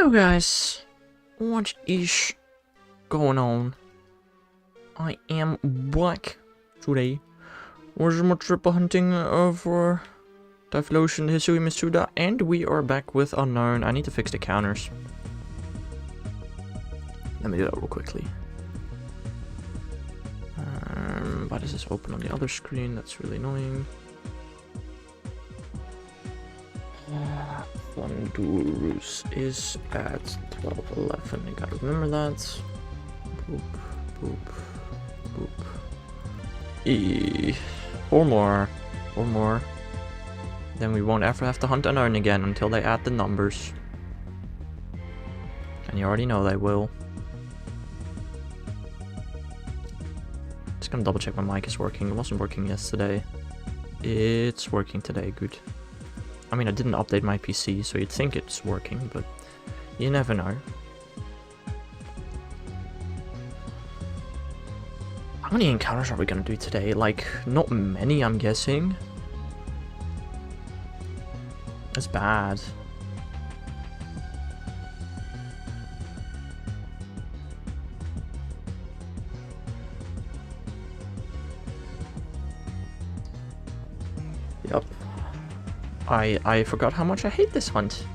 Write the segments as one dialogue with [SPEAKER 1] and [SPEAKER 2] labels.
[SPEAKER 1] Yo guys, what is going on? I am back today. Was my triple hunting for Typhlosion, Hisui, Misuda, and we are back with Unown. I need to fix the counters. Let me do that real quickly. Why does this open on the other screen? That's really annoying. Wondurus is at 12:11. I gotta remember that. Boop, boop, boop. Or more. Or more. Then we won't ever have to hunt Unown again until they add the numbers. And you already know they will. Just gonna double check my mic is working. It wasn't working yesterday. It's working today, good. I mean, I didn't update my PC, so you'd think it's working, but you never know. How many encounters are we gonna do today? Like, not many, I'm guessing. That's bad. Yup. I forgot how much I hate this hunt.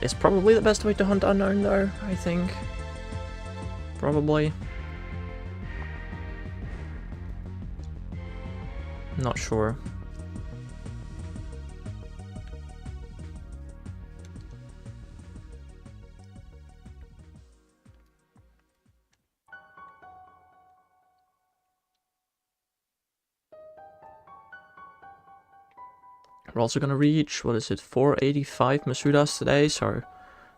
[SPEAKER 1] It's probably the best way to hunt Unown though, I think. Probably. Not sure. We're also gonna reach, what is it, 485 Masudas today, so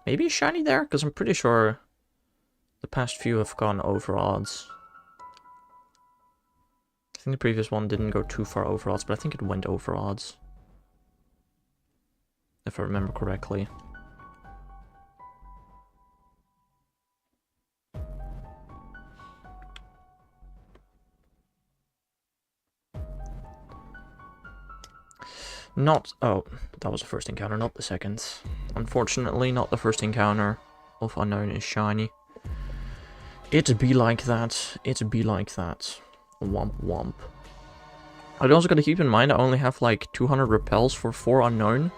[SPEAKER 1] maybe a shiny there, because I'm pretty sure the past few have gone over odds. I think the previous one didn't go too far over odds, but I think it went over odds. If I remember correctly. Oh, that was the first encounter, not the second. Unfortunately, not the first encounter of Unown is shiny. It be like that. It be like that. Womp womp. I also gotta keep in mind I only have like 200 repels for 4 Unown.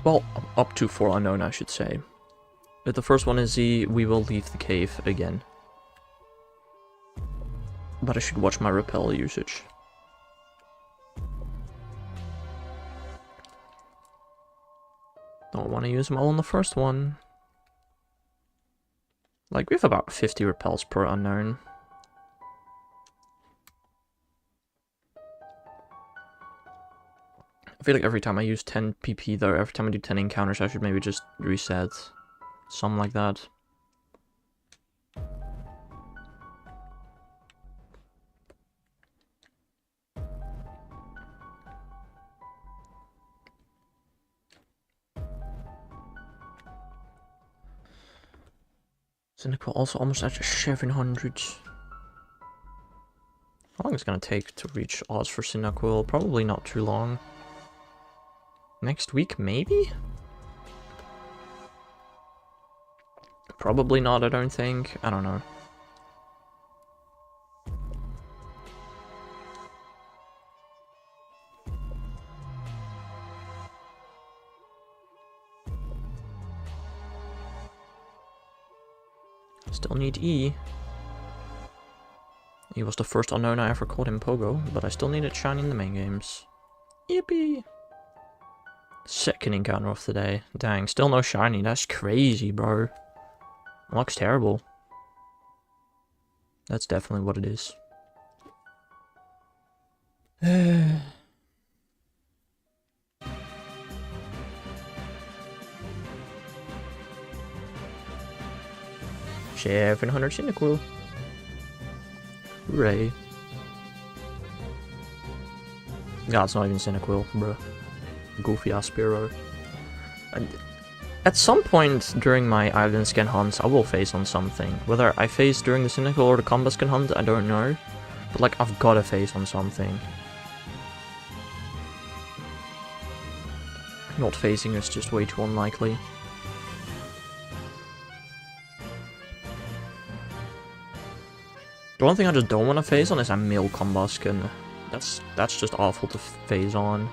[SPEAKER 1] Well, up to 4 Unown, I should say. But the first one is we will leave the cave again. But I should watch my repel usage. Don't want to use them all on the first one. Like, we have about 50 repels per Unown. I feel like every time I use 10 PP though, every time I do 10 encounters, I should maybe just reset. Something like that. Cynical also almost at 700. How long is it gonna take to reach odds for Cyndaquil? Probably not too long. Next week, maybe? Probably not, I don't think. I don't know. Still need E. He was the first Unown I ever caught in Pogo, but I still needed shiny in the main games. Yippee! Second encounter of the day. Dang, still no shiny. That's crazy, bro. Looks terrible. That's definitely what it is. 700 Cyndaquil. Hooray. God, it's not even Cyndaquil, bruh. Goofy ass Spearow. And at some point during my island scan hunts, I will face on something. Whether I face during the Cyndaquil or the combat scan hunt, I don't know. But like, I've gotta face on something. Not facing is just way too unlikely. The one thing I just don't want to phase on is a male combustion. That's just awful to phase on.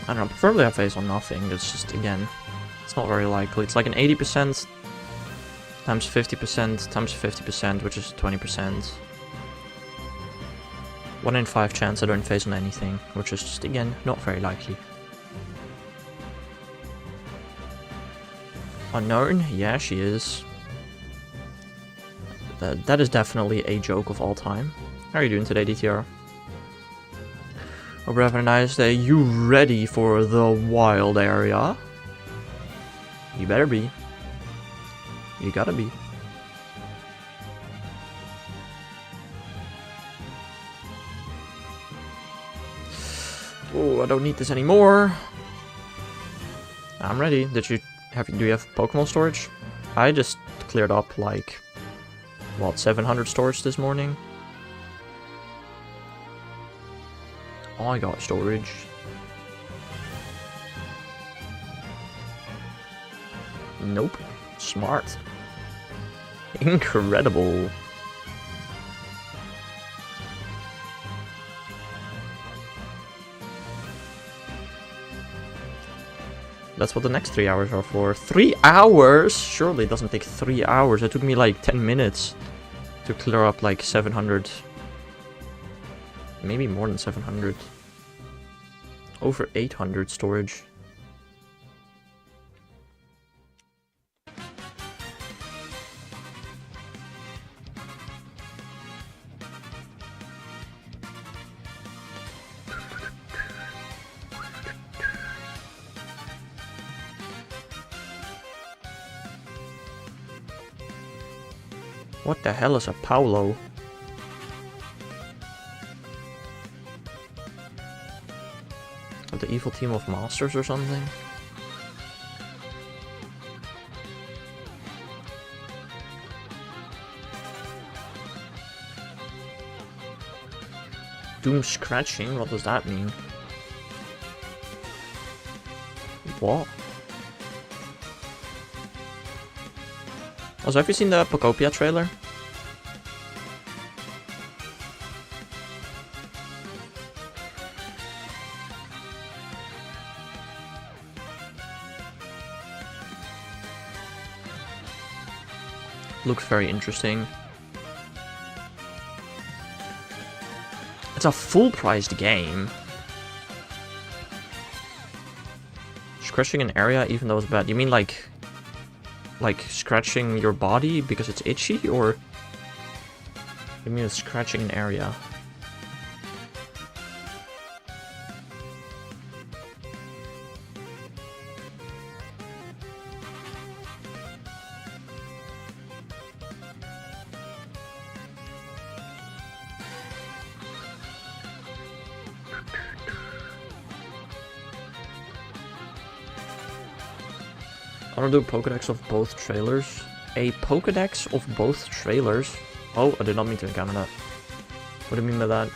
[SPEAKER 1] I don't know, preferably I phase on nothing. It's just, again, it's not very likely. It's like an 80% times 50% times 50%, which is 20%. 1 in 5 chance I don't phase on anything, which is just, again, not very likely. Unown? Yeah, she is. That is definitely a joke of all time. How are you doing today, DTR? Hope you're having a nice day. You ready for the wild area? You better be. You gotta be. Oh, I don't need this anymore. I'm ready. Do you have Pokemon storage? I just cleared up like what, 700 storage this morning. Oh, I got storage. Nope. Smart. Incredible. That's what the next 3 hours are for. 3 hours? Surely it doesn't take 3 hours. It took me like 10 minutes to clear up like 700. Maybe more than 700. Over 800 storage. What the hell is a Paulo? The evil team of monsters or something? Doom scratching? What does that mean? What? Also, have you seen the Pocopia trailer? Looks very interesting. It's a full-priced game. Scratching an area even though it's bad. You mean like scratching your body because it's itchy, or you mean scratching an area? I want to do a Pokedex of both trailers. A Pokedex of both trailers? Oh, I did not mean to encounter that. What do you mean by that?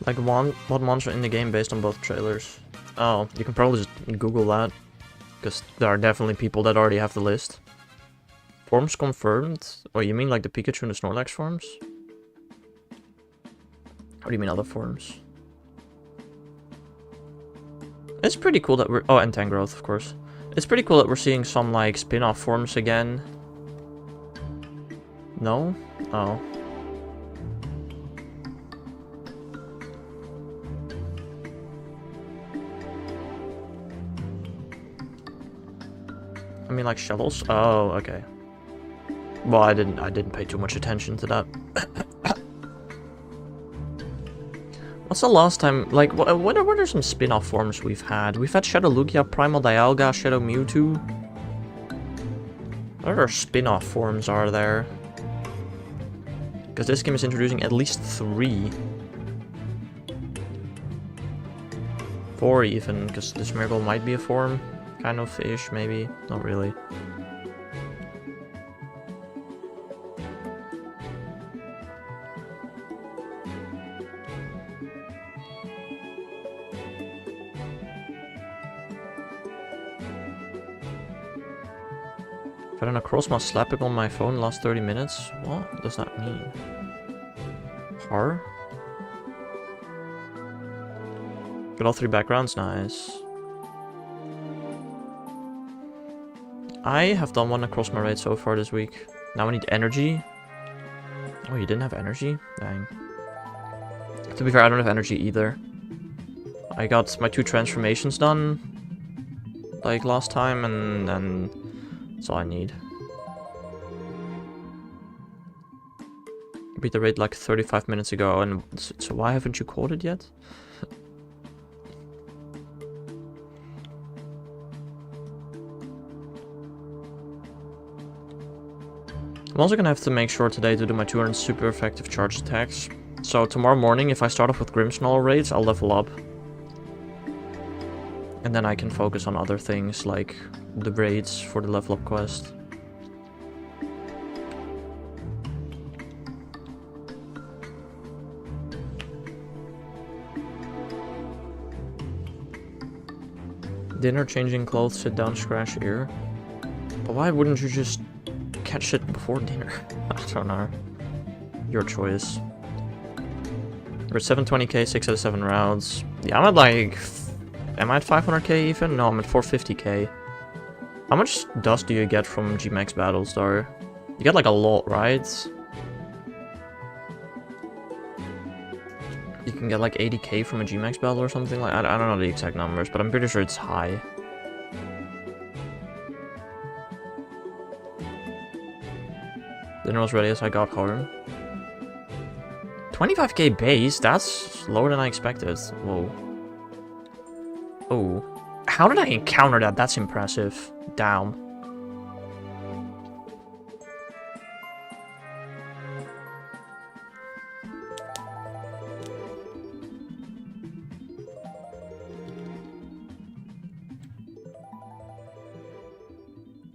[SPEAKER 1] Like what monster in the game based on both trailers? Oh, you can probably just Google that, because there are definitely people that already have the list. Forms confirmed? Oh, you mean like the Pikachu and the Snorlax forms? What do you mean other forms? It's pretty cool that we're... Oh, and Tangrowth, of course. It's pretty cool that we're seeing some, like, spin-off forms again. No? Oh. I mean, like, shovels? Oh, okay. Well, I didn't pay too much attention to that. What's the last time, like, what are some spin-off forms we've had? We've had Shadow Lugia, Primal Dialga, Shadow Mewtwo. What other spin-off forms are there? Because this game is introducing at least 3. 4 even, because this Miracle might be a form. Kind of ish, maybe. Not really. If I done a crossmouse slapping on my phone last 30 minutes? What does that mean? Her? Got all 3 backgrounds, nice. I have done one across my raid so far this week. Now I need energy. Oh, you didn't have energy? Dang. To be fair, I don't have energy either. I got my 2 transformations done, like last time, and then that's all I need. I beat the raid like 35 minutes ago, and so why haven't you caught it yet? I'm also gonna have to make sure today to do my 200 super effective charge attacks. So tomorrow morning, if I start off with Grimmsnarl raids, I'll level up. And then I can focus on other things, like the raids for the level up quest. Dinner, changing clothes, sit down, scratch ear. But why wouldn't you just catch it before dinner? I don't know. Your choice. We're at 720k, 6 out of 7 rounds. Yeah, I'm at like... Am I at 500k even? No, I'm at 450k. How much dust do you get from Gmax battles though? You get like a lot, right? You can get like 80k from a Gmax battle or something like that. I don't know the exact numbers, but I'm pretty sure it's high. Dinner was ready as I got home. 25k base? That's lower than I expected. Whoa. Oh. How did I encounter that? That's impressive. Damn.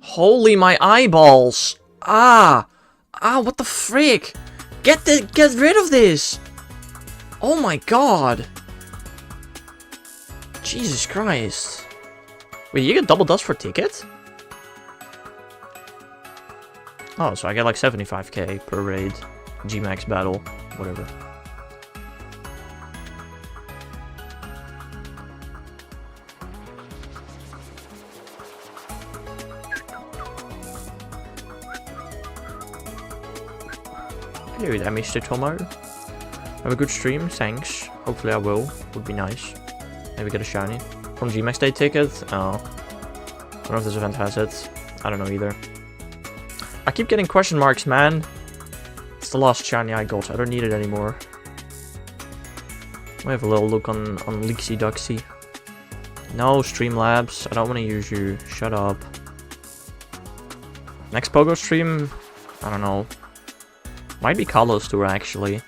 [SPEAKER 1] Holy my eyeballs! Ah! Ah, what the frick? Get rid of this! Oh my god! Jesus Christ. Wait, you get double dust for ticket? Oh, so I get like 75k per raid. Gmax battle, whatever. Hello there, Mr. Tomo. Have a good stream, thanks. Hopefully I will. Would be nice. Maybe get a shiny. From Gmax Day ticket? Oh. I don't know if this event has it. I don't know either. I keep getting question marks, man. It's the last shiny I got. I don't need it anymore. I have a little look on Leaksy Duxy. No, Streamlabs. I don't want to use you. Shut up. Next Pogo stream? I don't know. Might be Kalos Tour, actually.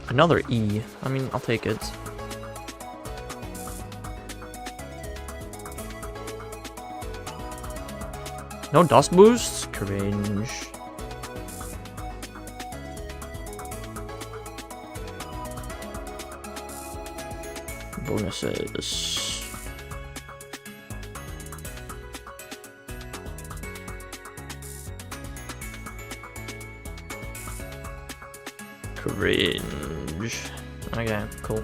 [SPEAKER 1] Another E. I mean, I'll take it. No dust boosts? Cringe. Bonuses. Cringe. Okay, cool.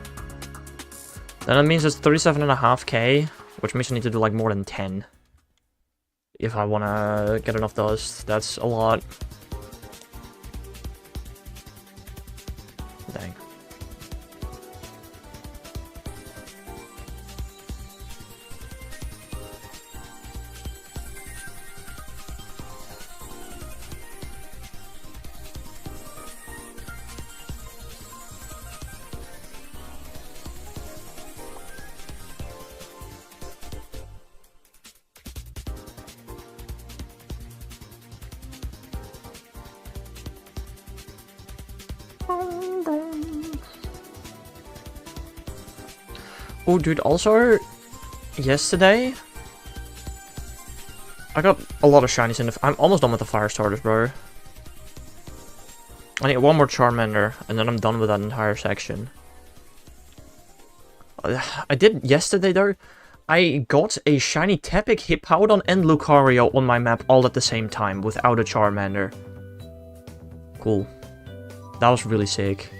[SPEAKER 1] Then it means it's 37.5k. Which means I need to do like more than 10. If I want to get enough dust. That's a lot. Dang. Oh, dude, also, yesterday, I got a lot of shinies in the... I'm almost done with the fire starters, bro. I need one more Charmander, and then I'm done with that entire section. I did yesterday, though. I got a shiny Tepig, Hippowdon, and Lucario on my map all at the same time, without a Charmander. Cool. That was really sick.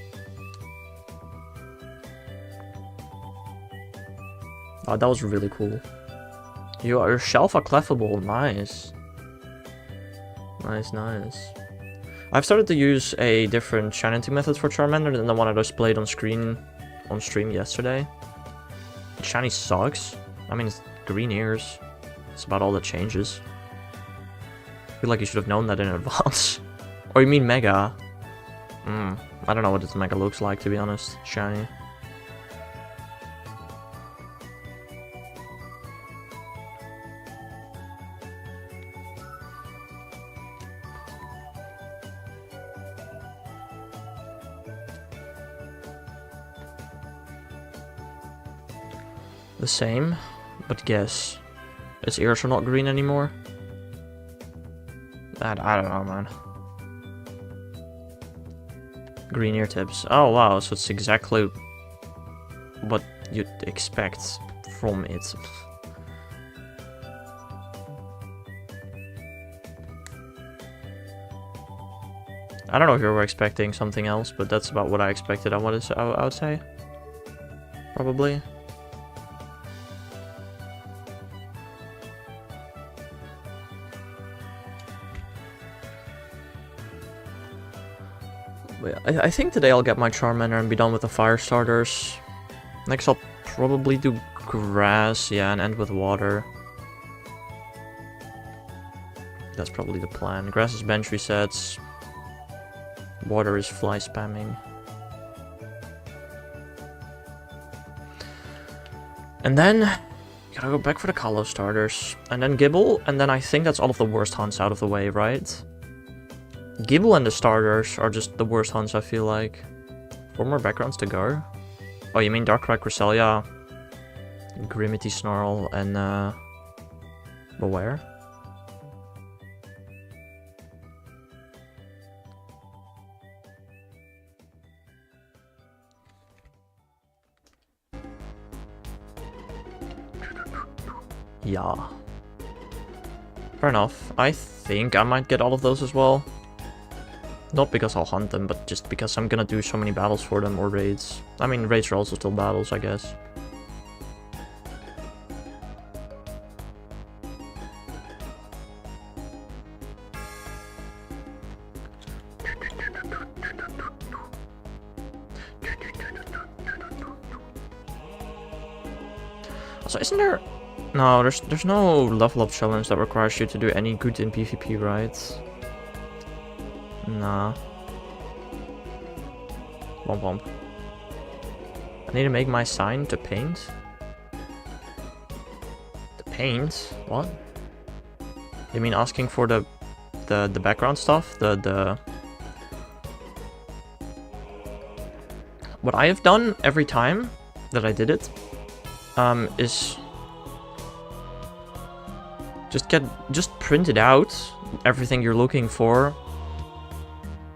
[SPEAKER 1] Oh, that was really cool. You are Shelfa Clefable, nice. Nice, nice. I've started to use a different shiny method for Charmander than the one I just played on stream yesterday. Shiny sucks. I mean, it's green ears. It's about all that changes. I feel like you should have known that in advance. Or you mean Mega? I don't know what this Mega looks like, to be honest. Shiny. The same, but guess. Its ears are not green anymore? I don't know, man. Green ear tips. Oh wow, so it's exactly what you'd expect from it. I don't know if you were expecting something else, but that's about what I expected. I would say. Probably. I think today I'll get my Charmander and be done with the fire starters. Next I'll probably do grass, yeah, and end with water. That's probably the plan. Grass is bench resets. Water is fly spamming. And then, gotta go back for the Kalos starters. And then Gibble, and then I think that's all of the worst hunts out of the way, right? Gibble and the starters are just the worst hunts, I feel like. 4 more backgrounds to go. Oh, you mean Darkrai, Cresselia, Grimity, Snarl, and Beware? Yeah. Fair enough. I think I might get all of those as well. Not because I'll hunt them, but just because I'm gonna do so many battles for them, or raids. I mean, raids are also still battles, I guess. So isn't there... No, there's no level up challenge that requires you to do any good in PvP, right? Nah. Womp womp. I need to make my sign to paint. To paint? What? You mean asking for the background stuff? What I have done every time that I did it, is just print it out, everything you're looking for,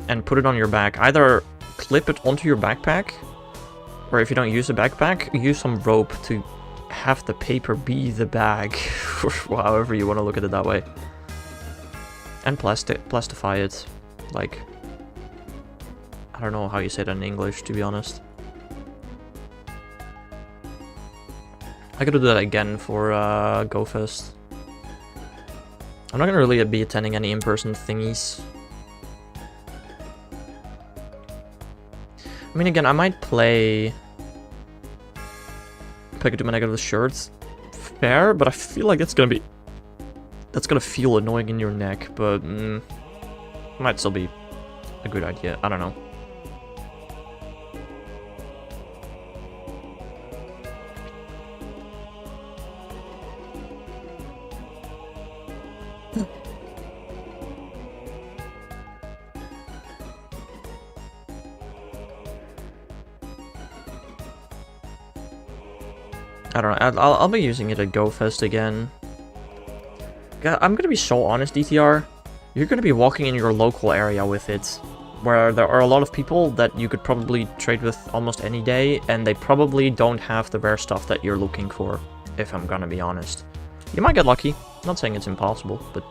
[SPEAKER 1] and put it on your back. Either clip it onto your backpack, or if you don't use a backpack, use some rope to have the paper be the bag, or however you want to look at it that way. And plastify it, like, I don't know how you say that in English, to be honest. I gotta do that again for GoFest. I'm not gonna really be attending any in-person thingies. I mean, again, I might play Pikachu Manega with shirts. Fair, but I feel like that's gonna feel annoying in your neck, but might still be a good idea. I don't know. I don't know. I'll be using it at GoFest again. God, I'm gonna be so honest, DTR. You're gonna be walking in your local area with it, where there are a lot of people that you could probably trade with almost any day, and they probably don't have the rare stuff that you're looking for, if I'm gonna be honest. You might get lucky. I'm not saying it's impossible, but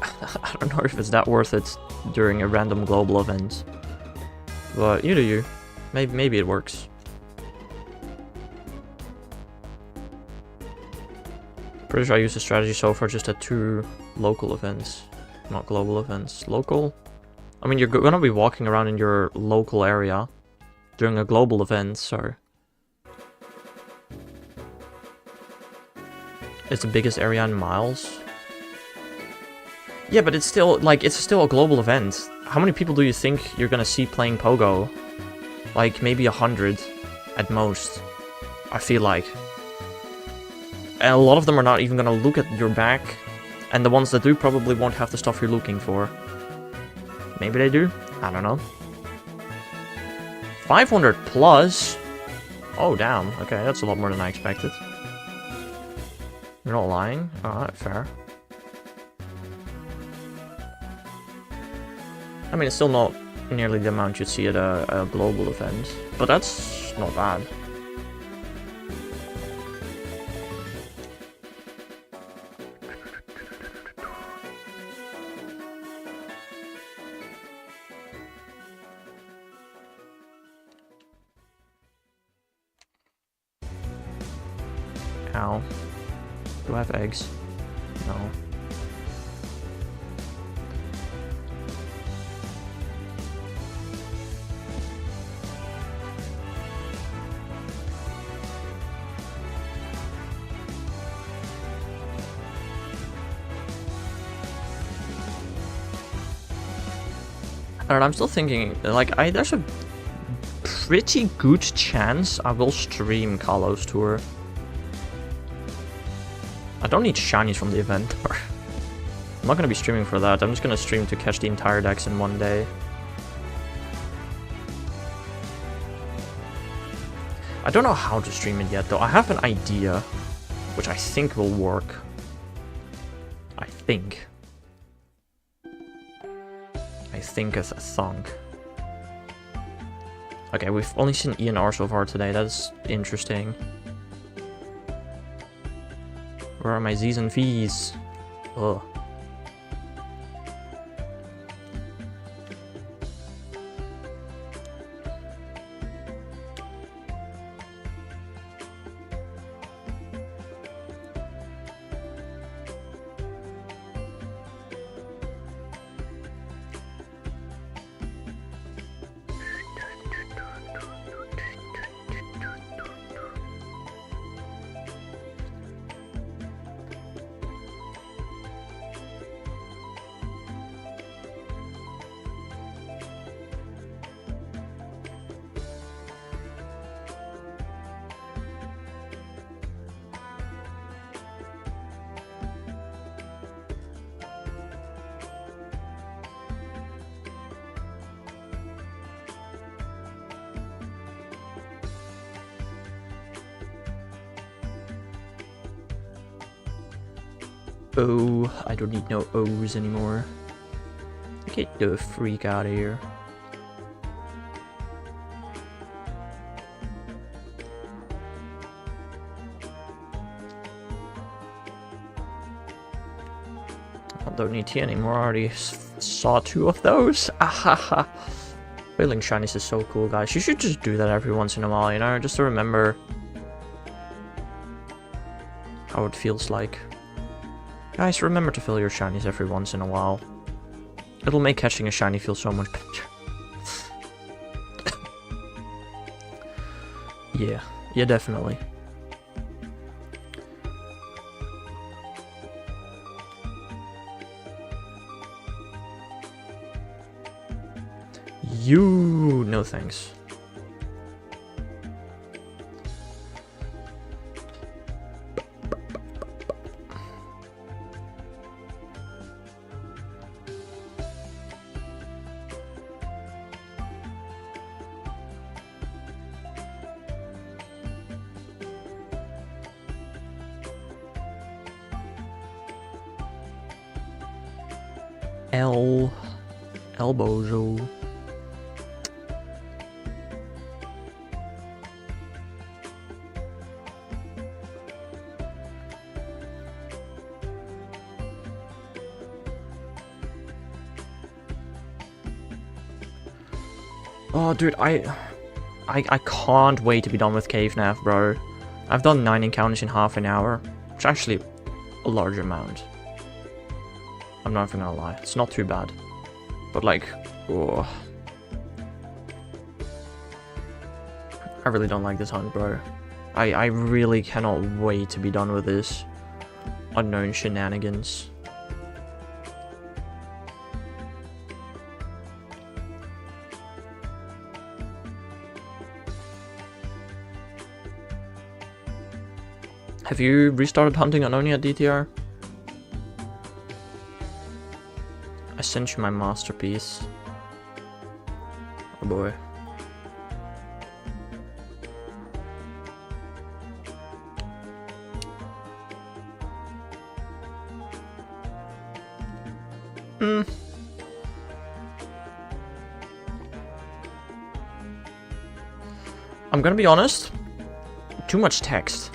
[SPEAKER 1] I don't know if it's that worth it during a random global event. But you do you. Maybe it works. Pretty sure I used the strategy so far just at 2 local events, not global events. Local? I mean, you're gonna be walking around in your local area during a global event, so it's the biggest area in miles. Yeah, but it's still, like, it's still a global event. How many people do you think you're gonna see playing Pogo? Like, maybe 100 at most, I feel like. And a lot of them are not even gonna look at your back, and the ones that do probably won't have the stuff you're looking for. Maybe they do? I don't know. 500 plus? Oh, damn. Okay, that's a lot more than I expected. You're not lying? Alright, fair. I mean, it's still not nearly the amount you'd see at a global event, but that's not bad. Ow. Do I have eggs? No. I don't know, I'm still thinking, like, there's a pretty good chance I will stream Kalos Tour. I don't need shinies from the event. I'm not going to be streaming for that. I'm just going to stream to catch the entire decks in one day. I don't know how to stream it yet, though. I have an idea, which I think will work. I think it's a thunk. Okay, we've only seen ENR so far today. That's interesting. Where are my Z's and V's? Ugh. Oh, I don't need no O's anymore. Get the freak out of here. I don't need T anymore, I already saw 2 of those. Ahaha. Failing shinies is so cool, guys. You should just do that every once in a while, you know, just to remember how it feels like. Guys, remember to fill your shinies every once in a while. It'll make catching a shiny feel so much better. Yeah, definitely. No thanks. Elbozo. Oh, dude, I can't wait to be done with Cave Nav, bro. I've done 9 encounters in half an hour, which is actually a large amount. I'm not even gonna lie, it's not too bad. But like, oh. I really don't like this hunt, bro. I really cannot wait to be done with this unknown shenanigans. Have you restarted hunting Unown yet, DTR? I sent you my masterpiece. Oh boy. I'm gonna be honest, too much text.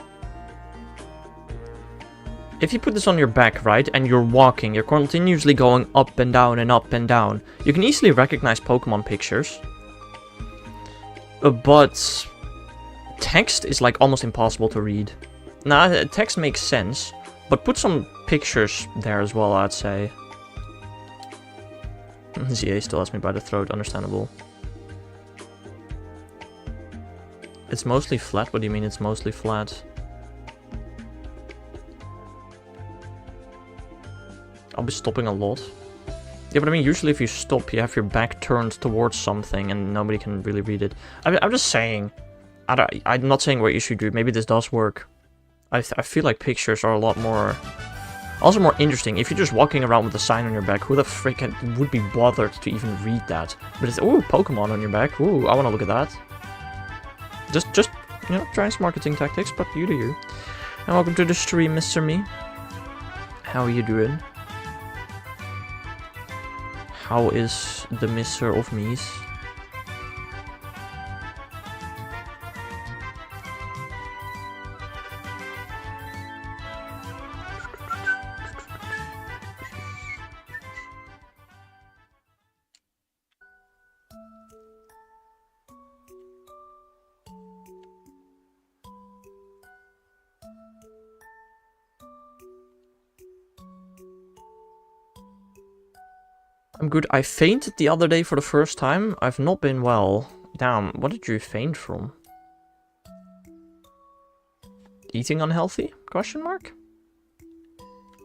[SPEAKER 1] If you put this on your back, right, and you're walking, you're continuously going up and down and up and down, you can easily recognize Pokemon pictures. But text is like almost impossible to read. Now, text makes sense, but put some pictures there as well, I'd say. ZA still has me by the throat, understandable. It's mostly flat? What do you mean it's mostly flat? I'll be stopping a lot. Yeah, but I mean, usually if you stop, you have your back turned towards something and nobody can really read it. I'm just saying. I'm not saying what you should do. Maybe this does work. I feel like pictures are a lot more... Also more interesting. If you're just walking around with a sign on your back, who the frick would be bothered to even read that? But it's, ooh, Pokemon on your back. Ooh, I want to look at that. Just, you know, trying some marketing tactics, but you do you. And welcome to the stream, Mr. Me. How are you doing? How is the Mr. of Me's? I'm good. I fainted the other day for the first time. I've not been well. Damn, what did you faint from? Eating unhealthy? Question mark?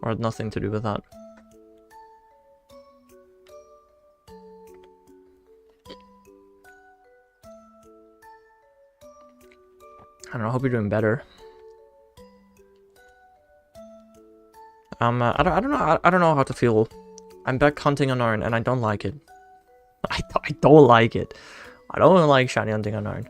[SPEAKER 1] Or had nothing to do with that? I don't know, I hope you're doing better. I don't know how to feel. I'm back hunting Unown and I don't like it. I don't like it. I don't like shiny hunting Unown.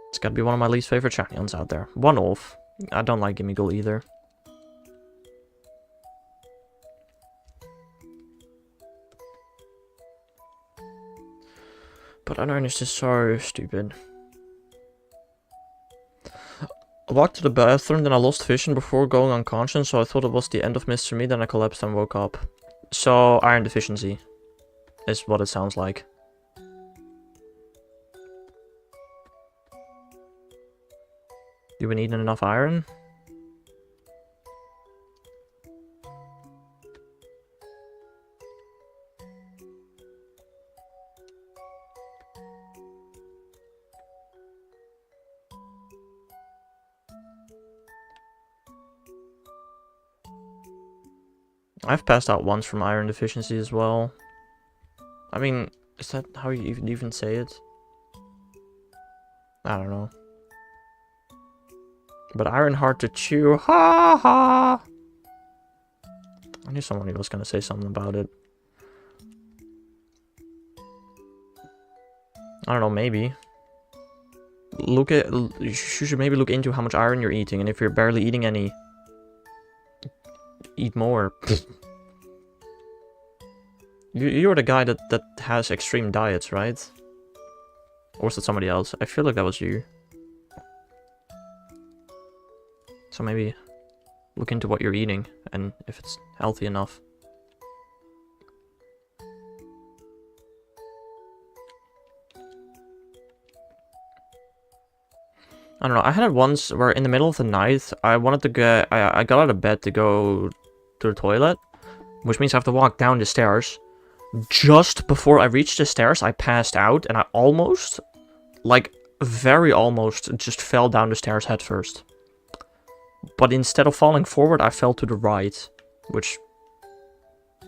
[SPEAKER 1] It's gotta be one of my least favorite shiny hunts out there. One off. I don't like Gimmighoul either. But Unown is just so stupid. walked to the bathroom, then I lost vision before going unconscious, so I thought it was the end of Mr. Me, then I collapsed and woke up. So, iron deficiency is what it sounds like. You been eating enough iron? I've passed out once from iron deficiency as well. I mean, is that how you even say it? I don't know. But iron hard to chew. Ha ha! I knew someone was gonna say something about it. I don't know, maybe. You should maybe look into how much iron you're eating, and if you're barely eating any, eat more. You're the guy that has extreme diets, right? Or was it somebody else? I feel like that was you. So maybe look into what you're eating and if it's healthy enough. I don't know, I had it once where in the middle of the night, I wanted to get, I got out of bed to go to the toilet, which means I have to walk down the stairs. Just before I reached the stairs, I passed out and I almost, like very almost, just fell down the stairs head first. But instead of falling forward, I fell to the right, which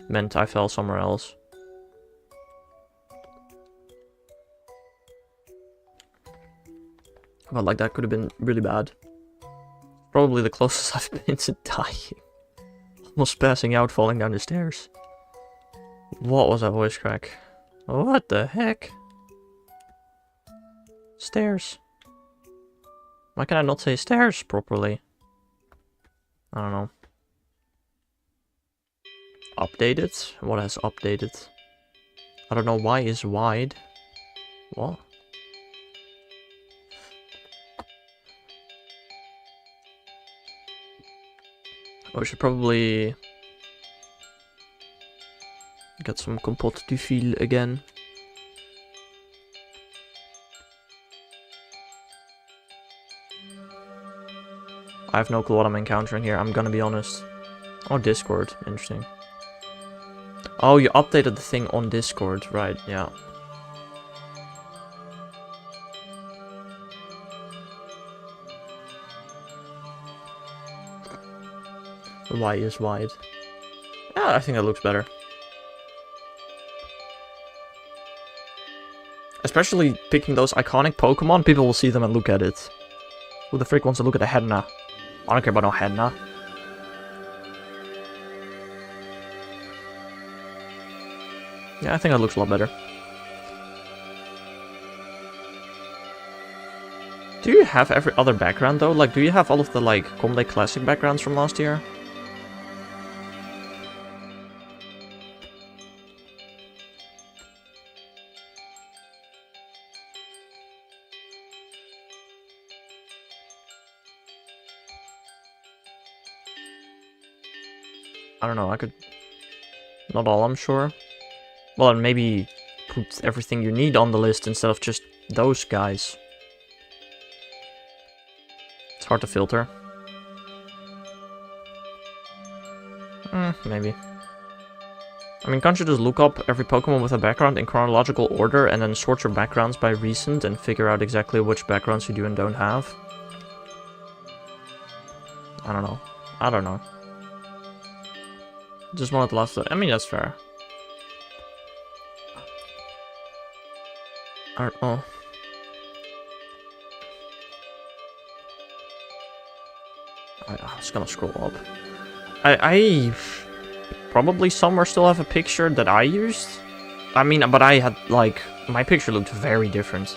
[SPEAKER 1] meant I fell somewhere else. But like that could have been really bad. Probably the closest I've been to dying. Almost passing out, falling down the stairs. What was that voice crack? What the heck? Stairs. Why can I not say stairs properly? I don't know. Updated? What has updated? I don't know why is wide. What? Oh, we should probably get some compote du fil again. I have no clue what I'm encountering here, I'm gonna be honest. Oh, Discord, interesting. Oh, you updated the thing on Discord, right, yeah. The Y is wide. Yeah, I think that looks better. Especially picking those iconic Pokemon, people will see them and look at it. Who the frick wants to look at a henna? I don't care about no henna. Yeah, I think that looks a lot better. Do you have every other background though? Like, do you have all of the like Comley Classic backgrounds from last year? I don't know, I could... Not all, I'm sure. Well, and maybe put everything you need on the list instead of just those guys. It's hard to filter. Maybe. I mean, can't you just look up every Pokemon with a background in chronological order and then sort your backgrounds by recent and figure out exactly which backgrounds you do and don't have? I don't know. I don't know. Just wanted to last... I mean, that's fair. I don't know. I was gonna scroll up. I probably somewhere still have a picture that I used. I mean, but I had, like... My picture looked very different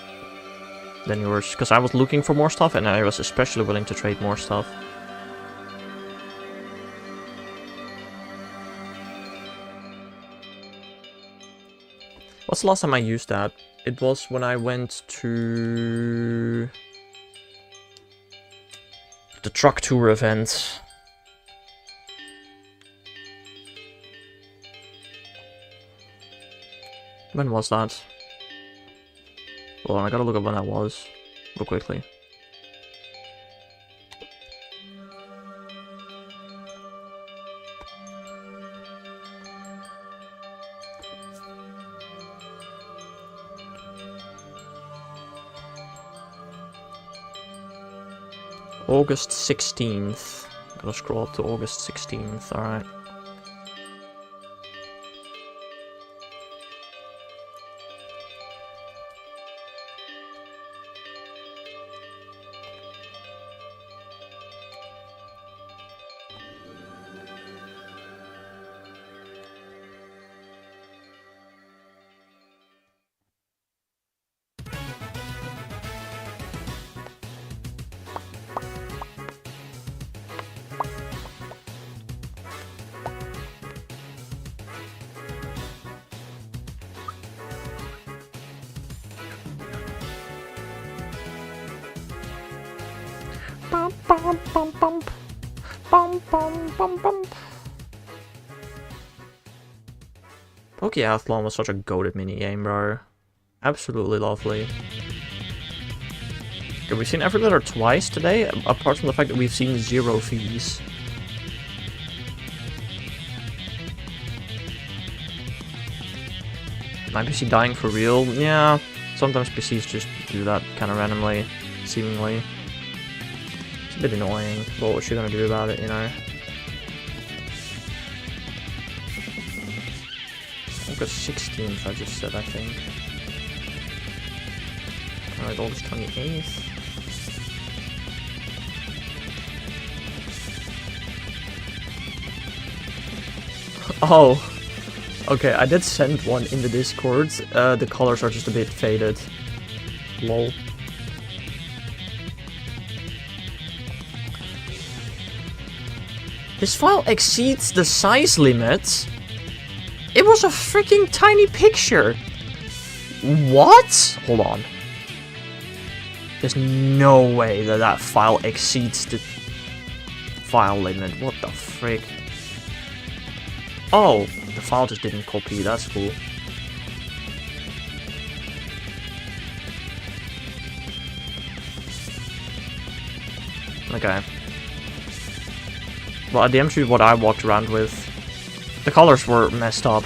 [SPEAKER 1] than yours. Because I was looking for more stuff and I was especially willing to trade more stuff. What's the last time I used that? It was when I went to... the truck tour event. When was that? Hold on, I gotta look up when that was. Real quickly. August 16th. Gotta scroll up to August 16th, alright. Pokeathlon was such a goated minigame, bro. Absolutely lovely. Okay, we've seen every letter twice today, apart from the fact that we've seen 0 fees. My PC dying for real? Yeah, sometimes PCs just do that kind of randomly, seemingly. It's a bit annoying, but what you gonna do about it, you know? August 16th, I just said, I think. Alright, August 28th. Oh! Okay, I did send one in the Discord. The colors are just a bit faded. Lol. This file exceeds the size limit. It was a freaking tiny picture. What? Hold on. There's no way that that file exceeds the file limit. What the frick? Oh, the file just didn't copy. That's cool. Okay. Well, I DM'd you what I walked around with. The colors were messed up.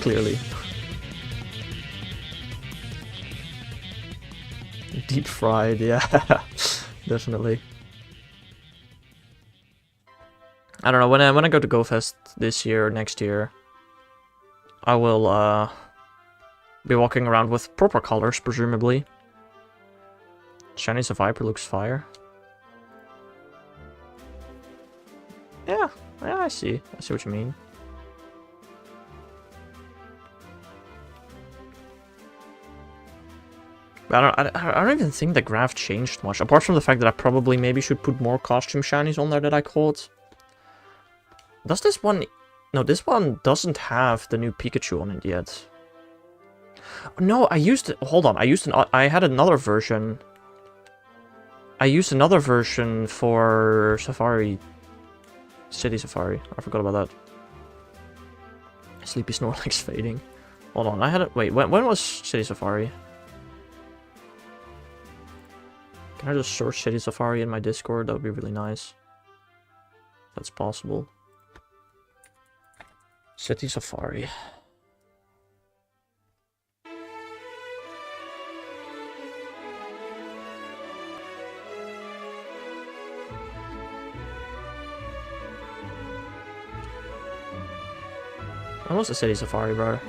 [SPEAKER 1] Clearly. Deep fried, yeah. Definitely. I don't know, when I go to GoFest this year or next year, I will be walking around with proper colors, presumably. Shiny Viper looks fire. Yeah, I see what you mean. But I don't even think the graph changed much, apart from the fact that I probably maybe should put more costume shinies on there that I caught. Does this one... No, this one doesn't have the new Pikachu on it yet. No, I used... Hold on, I had another version. I used another version for Safari... City Safari. I forgot about that. Sleepy Snorlax fading. Hold on, I had it. Wait, when was City Safari? Can I just search City Safari in my Discord? That would be really nice. That's possible. City Safari. When was the City Safari, bro?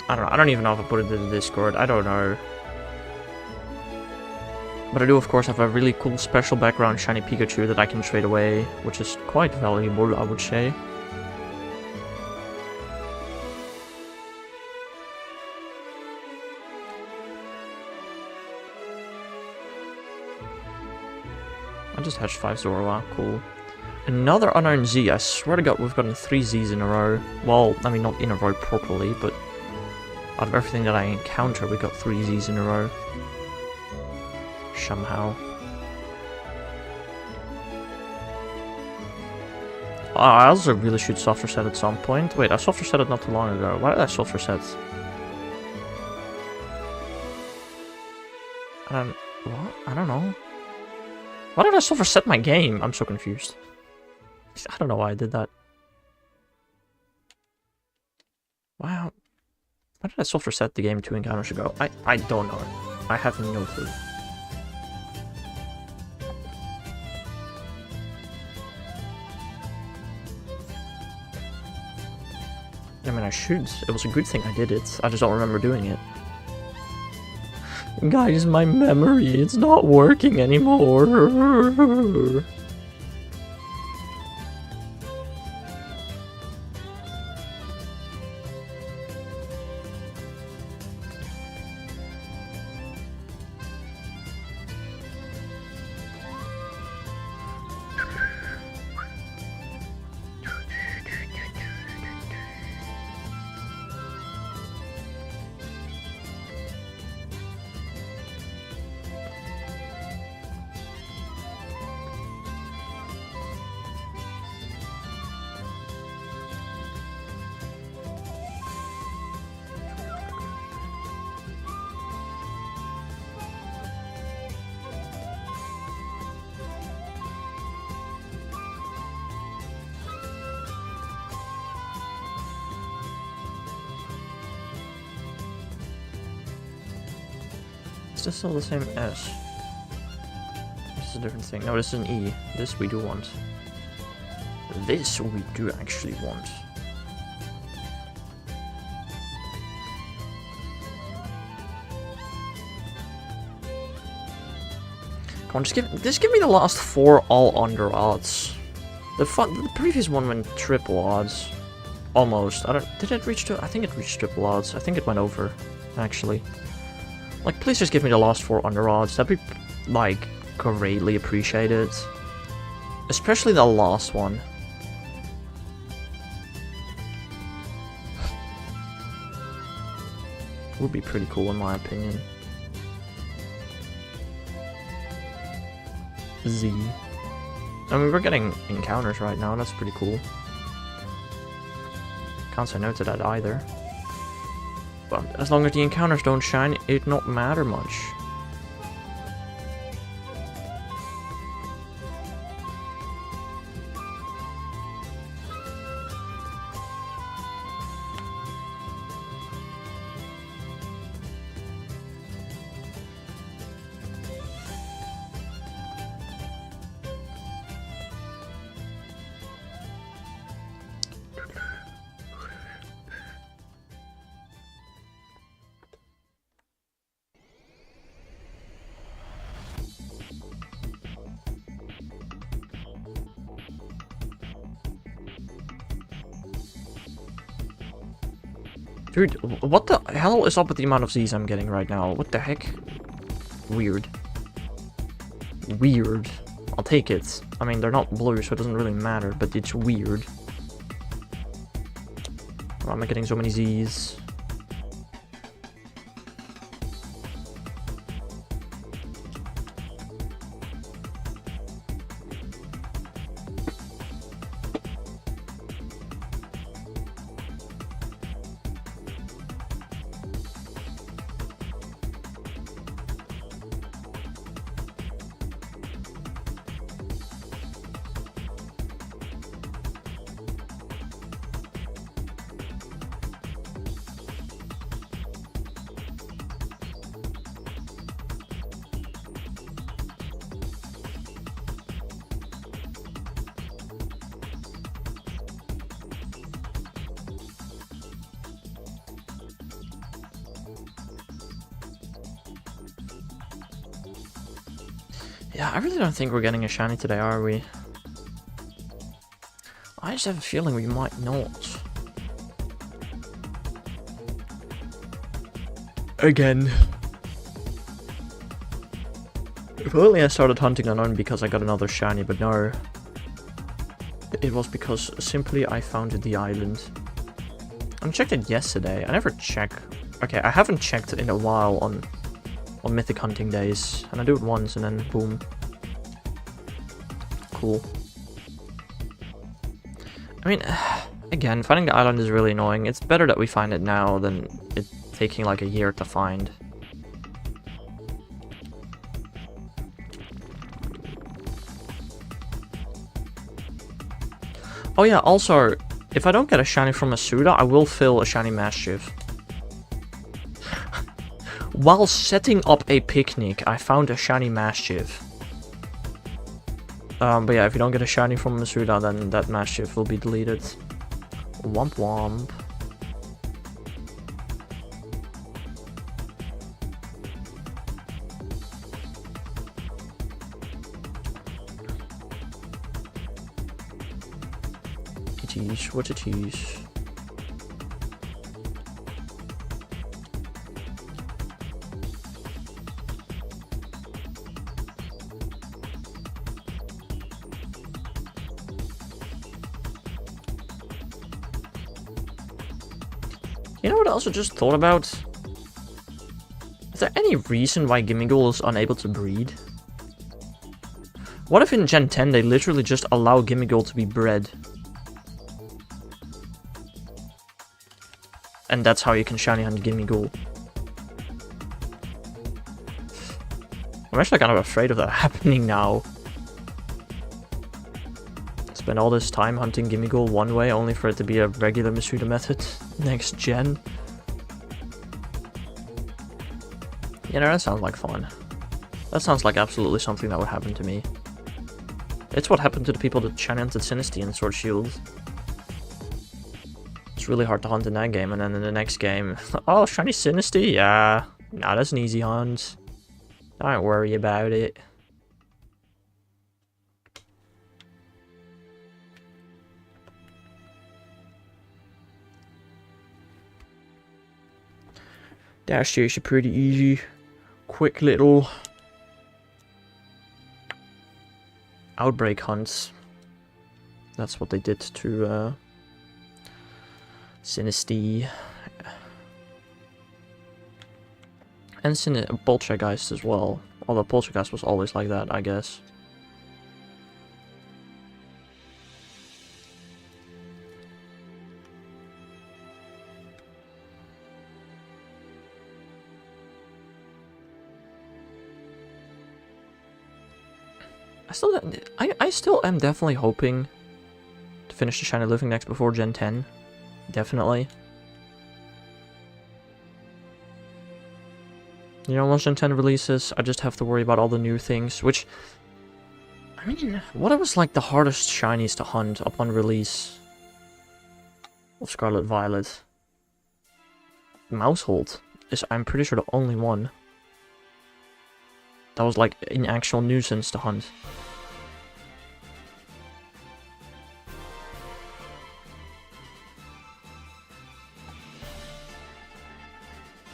[SPEAKER 1] I don't know. I don't even know if I put it in the Discord. I don't know. But I do, of course, have a really cool special background shiny Pikachu that I can trade away, which is quite valuable, I would say. I just hatched 5 Zorua, cool. Another Unown Z, I swear to god we've gotten 3 Zs in a row. Well, I mean not in a row properly, but Out of everything that I encounter, we got 3 Z's in a row. Somehow. Oh, I also really should soft reset at some point. Wait, I soft reset it not too long ago. Why did I soft reset? What? I don't know. Why did I soft reset my game? I'm so confused. I don't know why I did that. Wow. Why did I soft reset the game 2 encounters ago? I don't know. I have no clue. I mean, I should. It was a good thing I did it. I just don't remember doing it. Guys, my memory, it's not working anymore. Is this still the same S? This is a different thing. No, this is an E. This we do want. This we do actually want. Come on, just give me the last 4 all under odds. The previous one went triple odds. Almost. Did it reach I think it reached triple odds. I think it went over, actually. Like, please just give me the last 4 under odds. That'd be, like, greatly appreciated. Especially the last one. Would be pretty cool in my opinion. Z. I mean, we're getting encounters right now, and that's pretty cool. Can't say no to that either. But as long as the encounters don't shine, it not matter much. Dude, what the hell is up with the amount of Z's I'm getting right now? What the heck? Weird. Weird. I'll take it. I mean, they're not blue, so it doesn't really matter, but it's weird. Why am I getting so many Z's? Yeah, I really don't think we're getting a shiny today, are we? I just have a feeling we might not. Again. If only I started hunting Unown because I got another shiny, but no. It was because simply I found the island. I checked it yesterday. I never check Okay, I haven't checked in a while on mythic hunting days, and I do it once and then boom. Cool. I mean, again, finding the island is really annoying. It's better that we find it now than it taking like a year to find. Oh yeah, also, if I don't get a shiny from Masuda, I will fill a shiny Mischief. While setting up a picnic, I found a shiny Mischief. But yeah, if you don't get a shiny from Masuda, then that Mischief will be deleted. Womp womp. It is what it is. You know what I also just thought about? Is there any reason why Gimmighoul is unable to breed? What if in Gen 10 they literally just allow Gimmighoul to be bred? And that's how you can shiny hunt Gimmighoul. I'm actually kind of afraid of that happening now. Spend all this time hunting Gimmighoul one way only for it to be a regular Masuda method next gen. You know, that sounds like fun. That sounds like absolutely something that would happen to me. It's what happened to the people that shiny hunted Sinistea in Sword Shield. It's really hard to hunt in that game, and then in the next game, oh, shiny Sinistea? Yeah, nah, that's an easy hunt. Don't worry about it. That's actually pretty easy. Quick little outbreak hunts. That's what they did to Sinistea. And Poltergeist as well. Although Poltergeist was always like that, I guess. I still am definitely hoping to finish the Shiny Living Next before Gen 10. Definitely. You know, once Gen 10 releases, I just have to worry about all the new things, which... I mean, what was like the hardest shinies to hunt upon release of Scarlet Violet? Mousehold is, I'm pretty sure, the only one that was like an actual nuisance to hunt.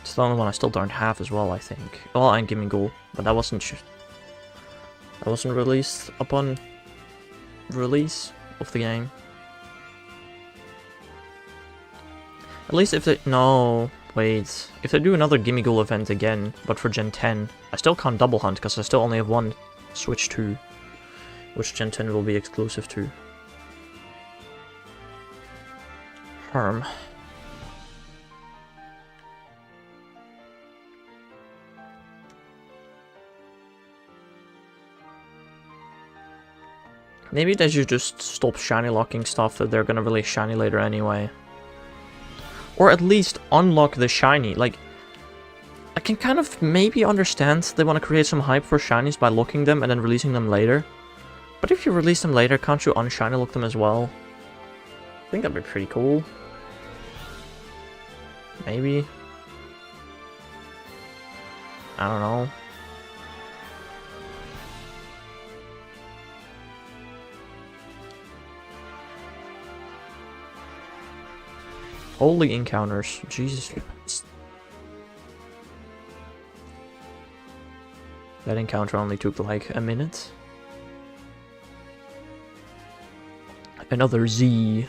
[SPEAKER 1] It's the only one I still don't have as well, I think. Well, and Gimmighoul, but that wasn't released upon release of the game. At least if they... No, wait. If they do another Gimmighoul event again, but for Gen 10, I still can't double hunt because I still only have one Switch 2, which Gen 10 will be exclusive to. Herm. Maybe they should just stop shiny locking stuff that they're gonna release shiny later anyway. Or at least unlock the shiny. Like, I can kind of maybe understand they want to create some hype for shinies by locking them and then releasing them later. But if you release them later, can't you unshiny lock them as well? I think that'd be pretty cool. Maybe. I don't know. Holy encounters. Jesus Christ. That encounter only took like a minute. Another Z.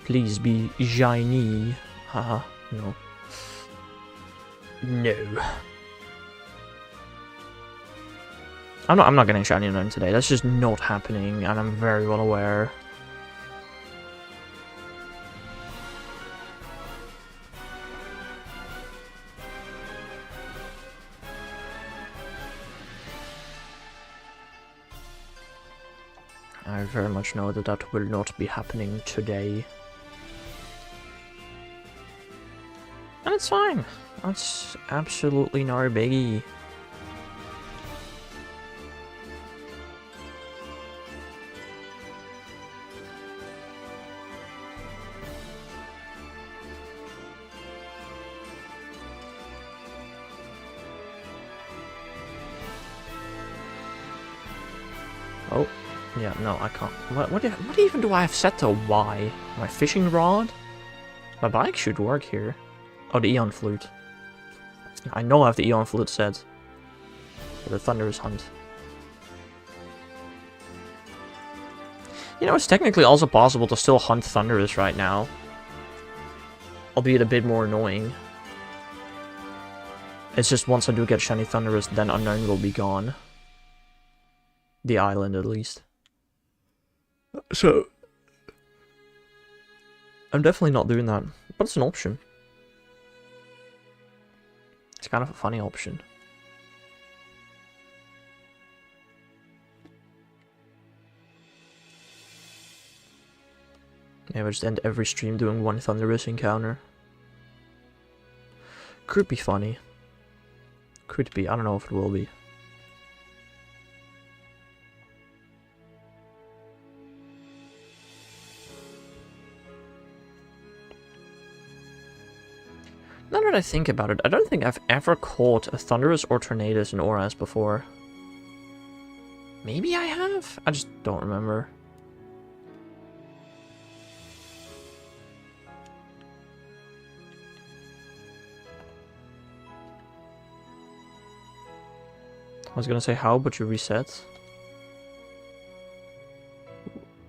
[SPEAKER 1] Please be shiny. Haha, no. No. I'm not getting shiny Unown today. That's just not happening, and I'm very well aware. I very much know that that will not be happening today. And it's fine. That's absolutely no biggie. Oh, yeah, no, I can't. What even do I have set to Y? My fishing rod? My bike should work here. Oh, the Eon Flute. I know I have the Eon Flute set. For the Thunderous Hunt. You know, it's technically also possible to still hunt Thunderous right now. Albeit a bit more annoying. It's just once I do get shiny Thunderous, then Unown will be gone. The island, at least. So, I'm definitely not doing that, but it's an option. It's kind of a funny option. Maybe I just end every stream doing one Thunderous encounter. Could be funny. Could be, I don't know if it will be. Now that I think about it, I don't think I've ever caught a Thunderous or Tornadus in Oras before. Maybe I have? I just don't remember. I was gonna say how, but you reset.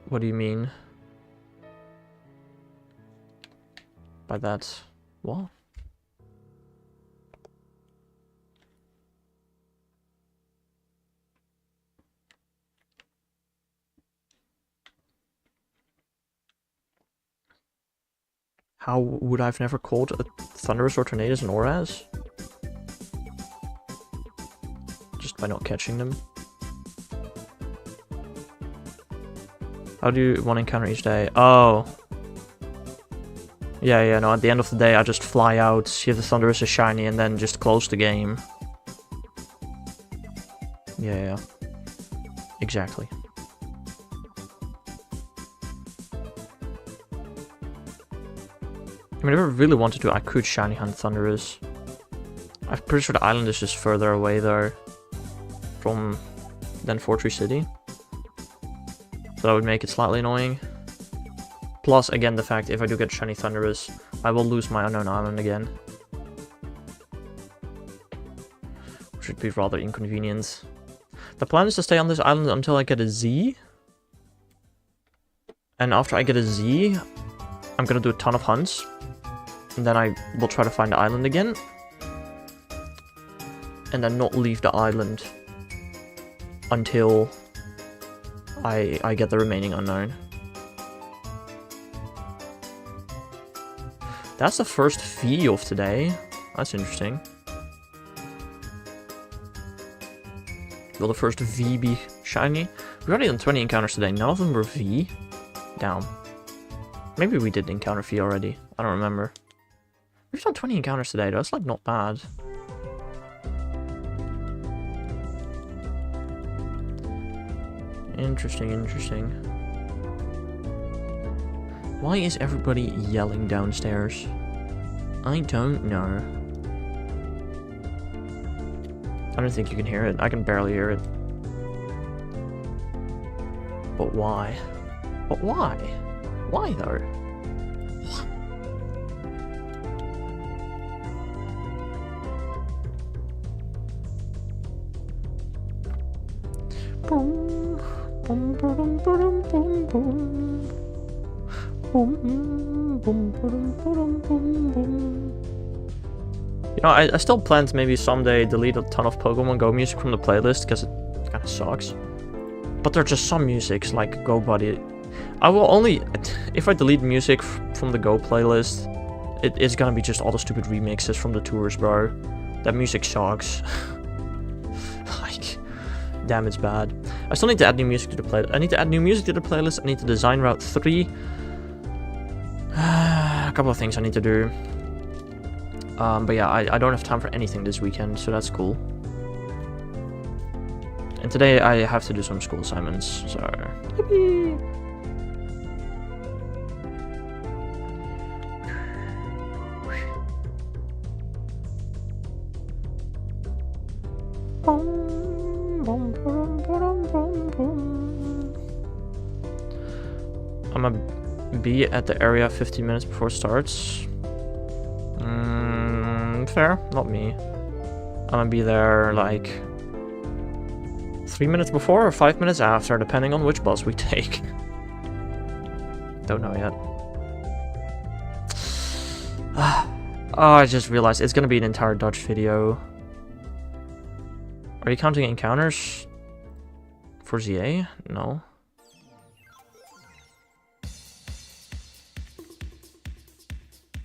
[SPEAKER 1] What do you mean by that? What? How would I have never caught a Thunderous or Tornadus in Oras? Just by not catching them. How do you one encounter each day? Oh. Yeah, no, at the end of the day I just fly out, see if the Thunderous is shiny, and then just close the game. Yeah. Exactly. I mean, if I really wanted to, I could shiny hunt Thunderous. I'm pretty sure the island is just further away though than Fortree City. So that would make it slightly annoying. Plus, again, the fact if I do get shiny Thunderous, I will lose my Unown Island again. Which would be rather inconvenient. The plan is to stay on this island until I get a Z. And after I get a Z, I'm gonna do a ton of hunts. And then I will try to find the island again. And then not leave the island until I get the remaining Unown. That's the first V of today. That's interesting. Will the first V be shiny? We've already done 20 encounters today. None of them were V. Down. Maybe we did encounter V already. I don't remember. We've done 20 encounters today, though. That's like not bad. Interesting. Why is everybody yelling downstairs? I don't know. I don't think you can hear it. I can barely hear it. But why? But why? Why though? You know, I still plan to maybe someday delete a ton of Pokemon Go music from the playlist, because it kind of sucks. But there are just some musics, like Go Buddy. I will only... If I delete music from the Go playlist, it's gonna be just all the stupid remixes from the tours, bro. That music sucks. Like, damn, it's bad. I still need to add new music to the playlist. I need to add new music to the playlist. I need to design Route 3. A couple of things I need to do. But yeah, I don't have time for anything this weekend, so that's cool. And today I have to do some school assignments, so... Yippee! I'm gonna be at the area 15 minutes before it starts. Fair, not me. I'm gonna be there like 3 minutes before or 5 minutes after, depending on which bus we take. Don't know yet. Oh, I just realized it's gonna be an entire Dutch video. Are you counting encounters for ZA? No.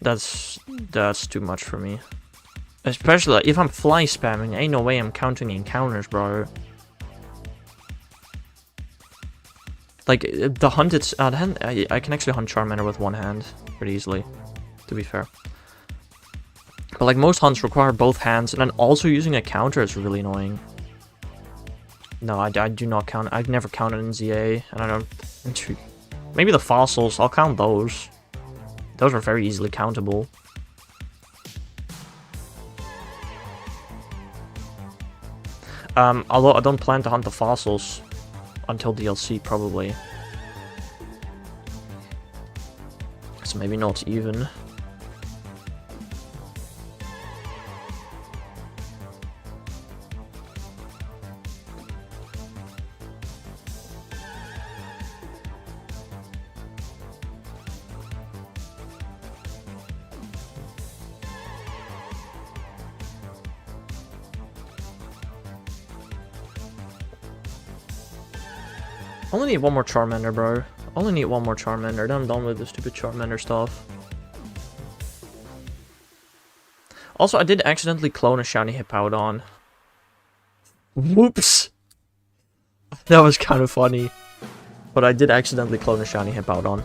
[SPEAKER 1] That's too much for me. Especially like, if I'm fly spamming, ain't no way I'm counting encounters, bro. Like, the hunt, I can actually hunt Charmander with one hand pretty easily, to be fair. But like, most hunts require both hands, and then also using a counter is really annoying. No, I do not count. I've never counted in ZA, and I don't... Maybe the fossils, I'll count those. Those are very easily countable. Although I don't plan to hunt the fossils until DLC, probably. So maybe not even. Only need one more Charmander, bro. Only need one more Charmander, then I'm done with the stupid Charmander stuff. Also, I did accidentally clone a shiny Hippowdon. Whoops! That was kind of funny. But I did accidentally clone a shiny Hippowdon.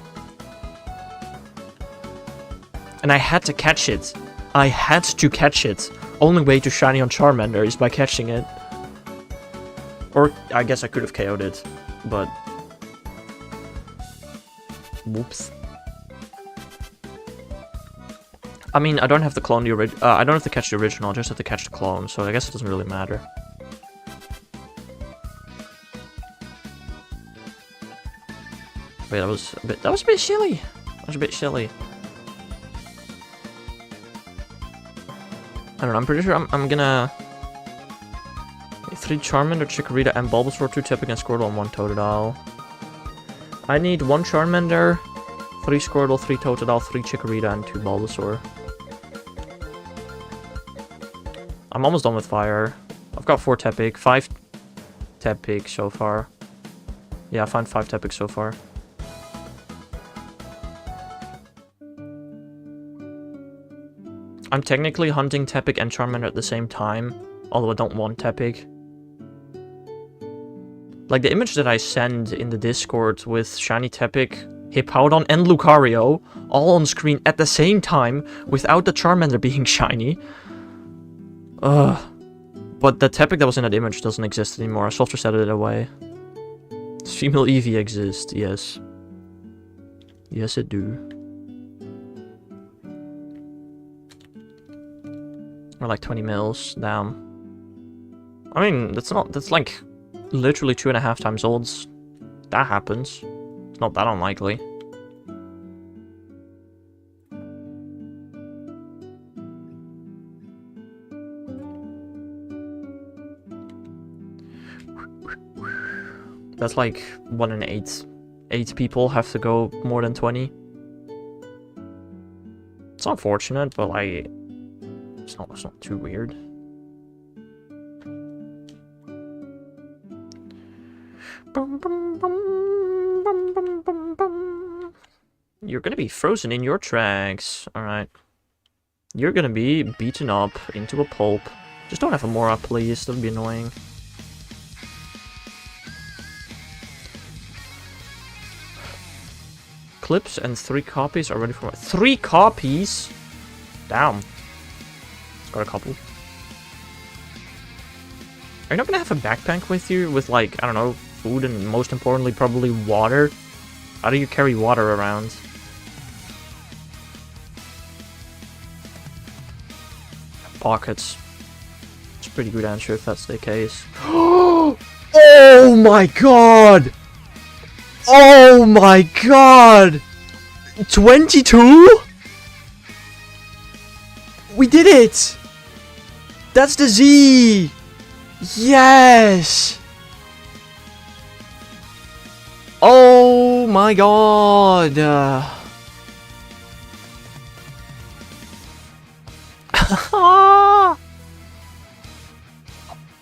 [SPEAKER 1] And I had to catch it. I had to catch it. Only way to shiny on Charmander is by catching it. Or, I guess I could have KO'd it. But whoops. I mean, I don't have to clone the I don't have to catch the original, I just have to catch the clone, so I guess it doesn't really matter. Wait, that was a bit silly. That was a bit silly. I don't know, I'm pretty sure I'm gonna 3 Charmander, Chikorita, and Bulbasaur, 2 Typic, and Squirtle, and 1 Totodile. I need 1 Charmander, 3 Squirtle, 3 Totodile, 3 Chikorita, and 2 Bulbasaur. I'm almost done with fire. I've got 4 Tepic, 5 Tepic so far. Yeah, I found 5 Tepic so far. I'm technically hunting Tepic and Charmander at the same time, although I don't want Tepic. Like, the image that I send in the Discord with Shiny Tepic, Hippowdon, and Lucario all on screen at the same time without the Charmander being shiny. But the Tepic that was in that image doesn't exist anymore. I still have to set it away. Does female Eevee exist? Yes. Yes, it do. Or like 20 mils. Damn. I mean, that's like literally 2.5 times odds. That happens. It's not that unlikely. That's like 1 in 8. 8 people have to go more than 20. It's unfortunate, but like, It's not too weird. You're gonna be frozen in your tracks. Alright. You're gonna be beaten up into a pulp. Just don't have a Mora, please. That would be annoying. Clips and 3 copies are ready for... 3 copies?! Damn. Got a couple. Are you not gonna have a backpack with you? With, like, I don't know, food and most importantly, probably water? How do you carry water around? Pockets. It's a pretty good answer if that's the case. Oh my god! Oh my god! 22?! We did it! That's the Z! Yes! Oh my god!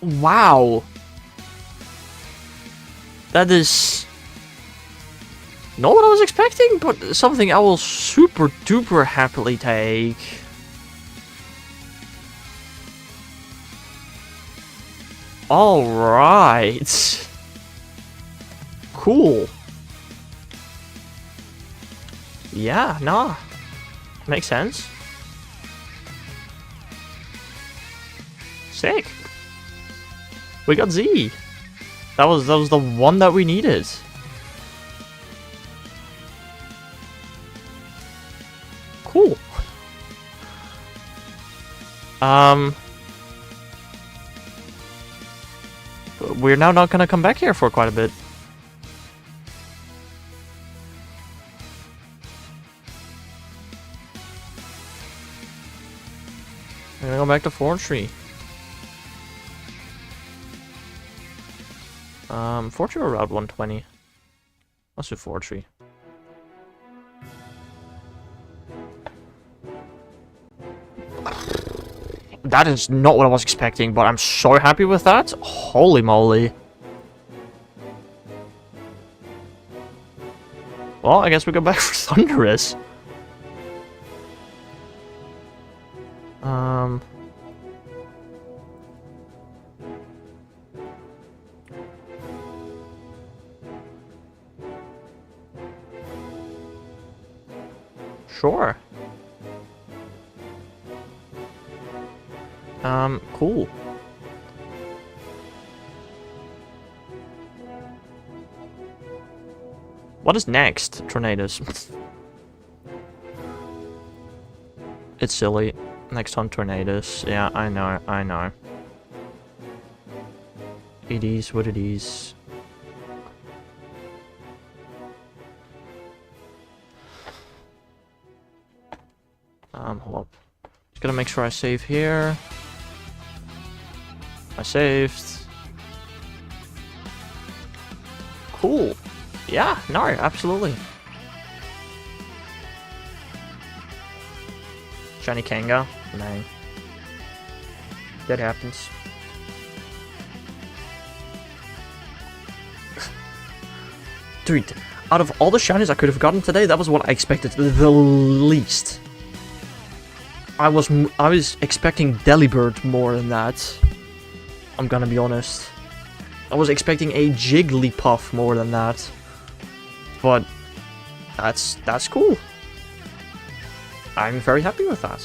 [SPEAKER 1] Wow! That is not what I was expecting, but something I will super duper happily take. Alright. Cool. Yeah, nah. Makes sense. Sick. We got Z. That was the one that we needed. Cool. We're now not gonna come back here for quite a bit. We're gonna go back to Forestry. Forestry or Route 120? Let's do Forestry. That is not what I was expecting, but I'm so happy with that. Holy moly. Well, I guess we go back for Thunderous. Sure. Cool. What is next, Tornadoes? It's silly. Next on Tornadoes. Yeah, I know, I know. It is what it is. Hold up. Just gotta make sure I save here. I saved. Cool. Yeah, no, absolutely. Shiny Kanga? No. That happens. Dude, out of all the shinies I could have gotten today, that was what I expected the least. I was expecting Delibird more than that. I'm gonna be honest. I was expecting a Jigglypuff more than that. But that's cool. I'm very happy with that.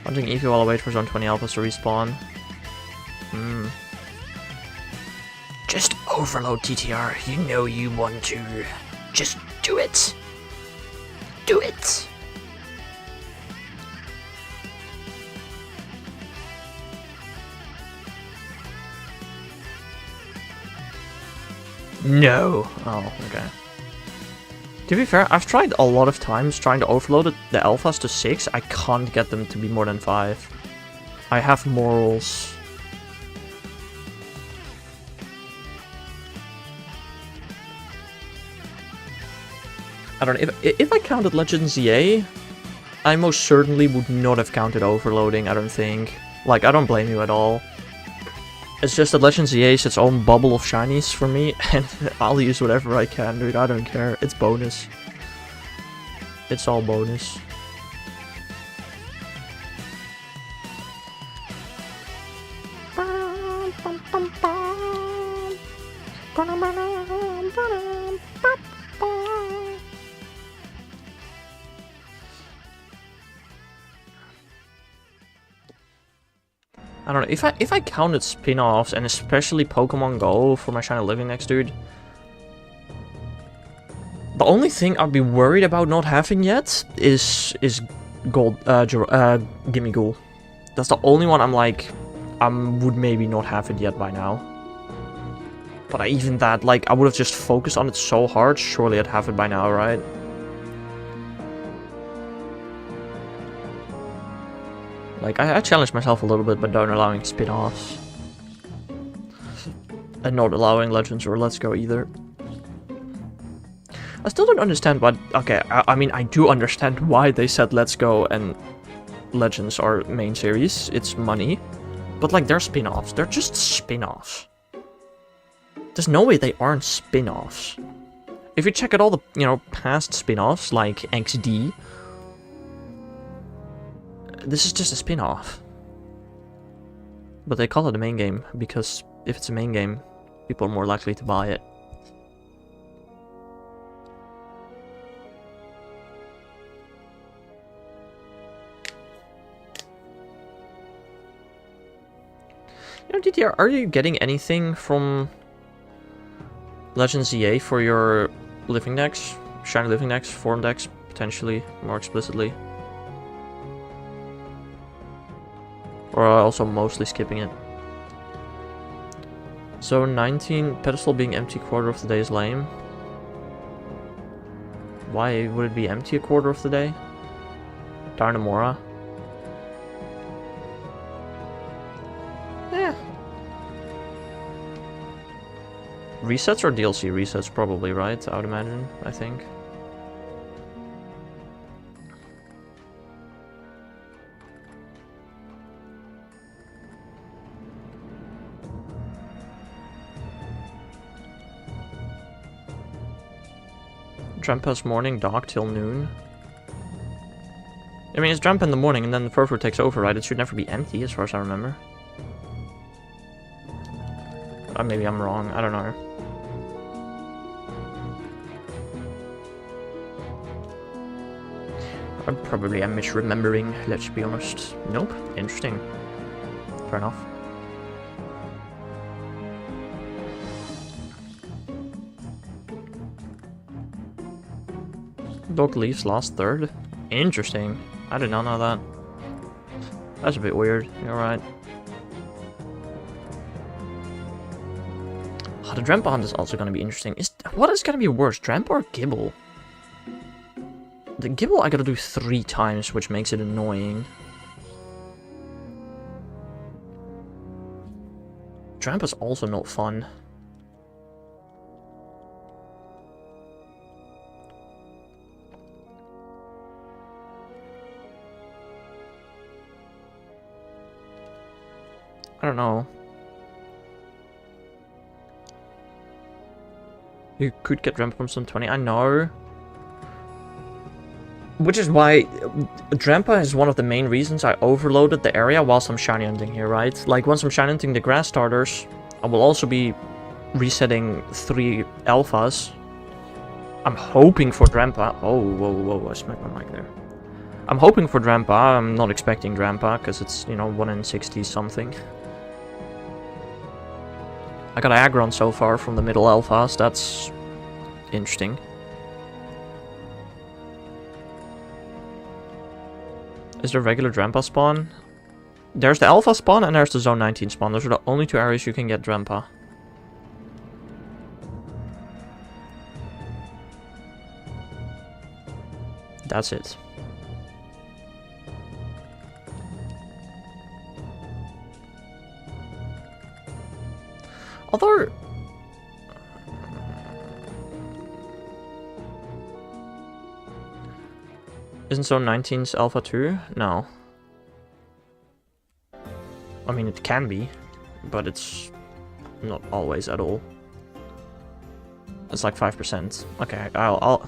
[SPEAKER 1] Hunting Eevee while I wait for Zone 20 Alphas to respawn. Just overload TTR. You know you want to. Just do it. Do it. No. Oh, okay. To be fair, I've tried a lot of times trying to overload the alphas to 6. I can't get them to be more than 5. I have morals. I don't know, if I counted Legends ZA, I most certainly would not have counted overloading, I don't think. Like, I don't blame you at all. It's just that Legends ZA is its own bubble of shinies for me, and I'll use whatever I can, dude, I don't care. It's bonus. It's all bonus. I don't know, if I counted spin-offs, and especially Pokemon Go for my shiny living next, dude, the only thing I'd be worried about not having yet is Gold, Gimme Ghoul. That's the only one I'm like, I would maybe not have it yet by now. But even that, like, I would have just focused on it so hard, surely I'd have it by now, right? Like, I challenged myself a little bit by not allowing spin-offs. And not allowing Legends or Let's Go either. I still don't understand what... Okay, I mean, I do understand why they said Let's Go and Legends are main series. It's money. But, like, they're spin-offs. They're just spin-offs. There's no way they aren't spin-offs. If you check out all the, you know, past spin-offs, like XD... This is just a spin-off. But they call it a main game, because if it's a main game, people are more likely to buy it. You know, DTR, are you getting anything from Legends ZA for your living decks? Shiny living decks, form decks, potentially, more explicitly? Or also mostly skipping it. So 19, pedestal being empty quarter of the day is lame. Why would it be empty a quarter of the day? Darnamora. Yeah. Resets or DLC resets probably, right? I would imagine, I think. Drempa's morning, dark till noon. I mean, it's Drampa in the morning and then the Furfur takes over, right? It should never be empty, as far as I remember. Maybe I'm wrong, I don't know. I probably am misremembering, let's be honest. Nope, interesting. Fair enough. Dog leaves last third? Interesting. I did not know that. That's a bit weird. You're right. Oh, the Drampa hunt is also going to be interesting. What is going to be worse, Drampa or Gibble? The Gibble I gotta do 3 times, which makes it annoying. Drampa's also not fun. I don't know. You could get Drampa from some 20, I know. Which is why Drampa is one of the main reasons I overloaded the area whilst I'm shiny hunting here, right? Like, once I'm shiny hunting the grass starters, I will also be resetting 3 alphas. I'm hoping for Drampa. Oh, whoa, whoa, I smacked my mic there. I'm hoping for Drampa. I'm not expecting Drampa, because it's, you know, 1 in 60 something. I got Aggron so far from the middle alphas, that's interesting. Is there regular Drampa spawn? There's the alpha spawn and there's the zone 19 spawn. Those are the only 2 areas you can get Drampa. That's it. Although... Isn't Zone 19's Alpha 2? No. I mean, it can be, but it's not always at all. It's like 5%. Okay, I'll...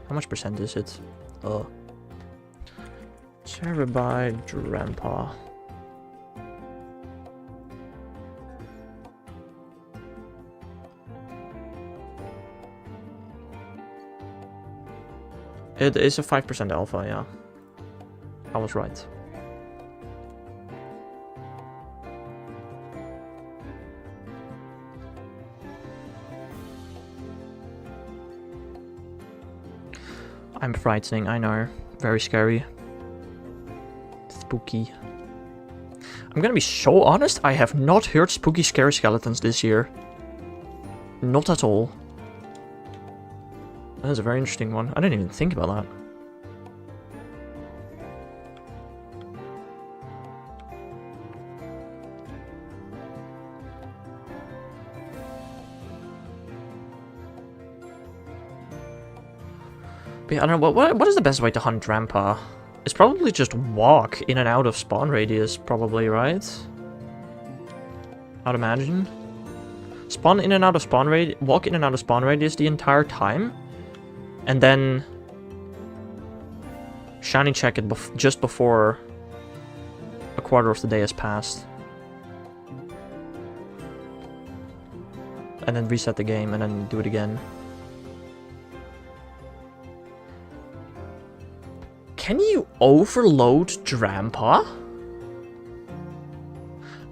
[SPEAKER 1] How much percent is it? Terabyte Grandpa. It is a 5% alpha, yeah. I was right. I'm frightening, I know. Very scary. Spooky. I'm gonna be so honest, I have not heard spooky scary skeletons this year. Not at all. That's a very interesting one. I didn't even think about that. But yeah, I don't know, what is the best way to hunt Rampa? It's probably just walk in and out of spawn radius, probably, right? I'd imagine. Spawn in and out of spawn radius, walk in and out of spawn radius the entire time, and then shiny check it just before a quarter of the day has passed. And then reset the game and then do it again. Can you overload Drampa?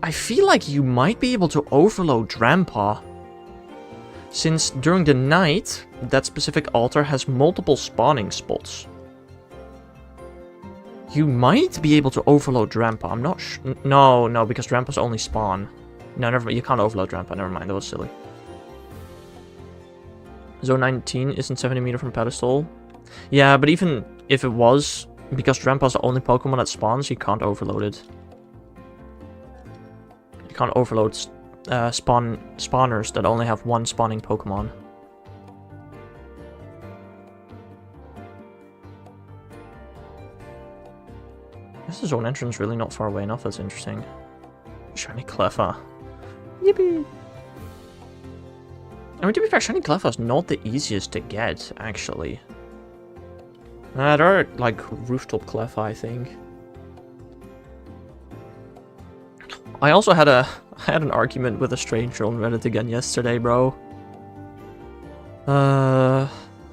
[SPEAKER 1] I feel like you might be able to overload Drampa, since during the night, that specific altar has multiple spawning spots. You might be able to overload Drampa. I'm not sure. No, because Drampa's only spawn. No, never mind. You can't overload Drampa. Never mind. That was silly. Zone 19 isn't 70 meters from pedestal. Yeah, but even if it was, because Drampa's the only Pokemon that spawns, you can't overload it. You can't overload spawners that only have one spawning Pokemon. This is zone entrance really not far away enough, that's interesting. Shiny Cleffa. Yippee! I mean, to be fair, Shiny Cleffa is not the easiest to get, actually. There are, like, rooftop Cleffa, I think. I also had an argument with a stranger on Reddit again yesterday, bro.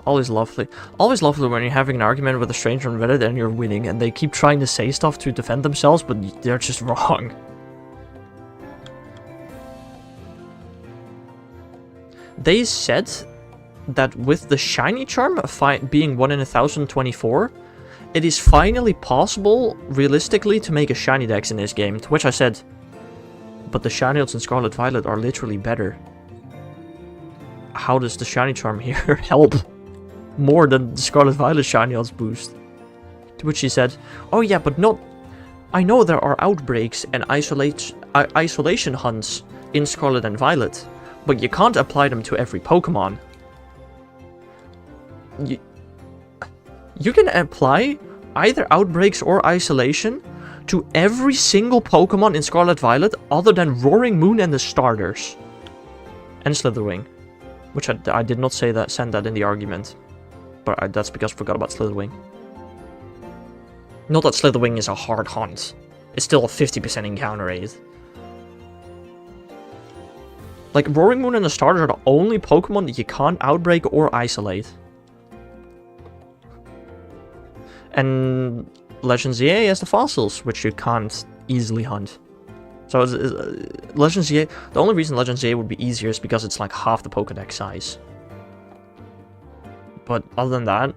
[SPEAKER 1] Always lovely. Always lovely when you're having an argument with a stranger on Reddit and you're winning, and they keep trying to say stuff to defend themselves, but they're just wrong. They said that with the shiny charm being 1 in 1024, it is finally possible, realistically, to make a shiny dex in this game. To which I said, but the shiny odds in Scarlet Violet are literally better. How does the shiny charm here help more than the Scarlet Violet shiny odds boost? To which she said, oh yeah, but not... I know there are outbreaks and isolation hunts in Scarlet and Violet, but you can't apply them to every Pokemon. You can apply either outbreaks or isolation to every single Pokemon in Scarlet Violet other than Roaring Moon and the starters. And Slitherwing. Which I did not say that, send that in the argument. But that's because I forgot about Slitherwing. Not that Slitherwing is a hard hunt. It's still a 50% encounter rate. Like, Roaring Moon and the starters are the only Pokemon that you can't outbreak or isolate. And Legend ZA has the fossils, which you can't easily hunt. So Legend ZA, the only reason Legend ZA would be easier is because it's like half the Pokédex size. But other than that,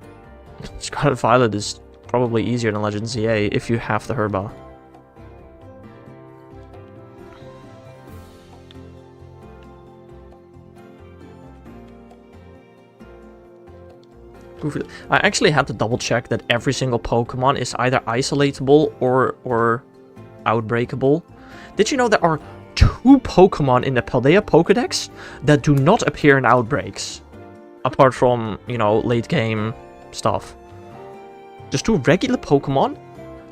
[SPEAKER 1] Scarlet Violet is probably easier than Legend ZA if you have the Herba. I actually had to double check that every single Pokemon is either isolatable or outbreakable. Did you know there are 2 Pokemon in the Paldea Pokédex that do not appear in outbreaks? Apart from, you know, late game stuff. Just two regular Pokemon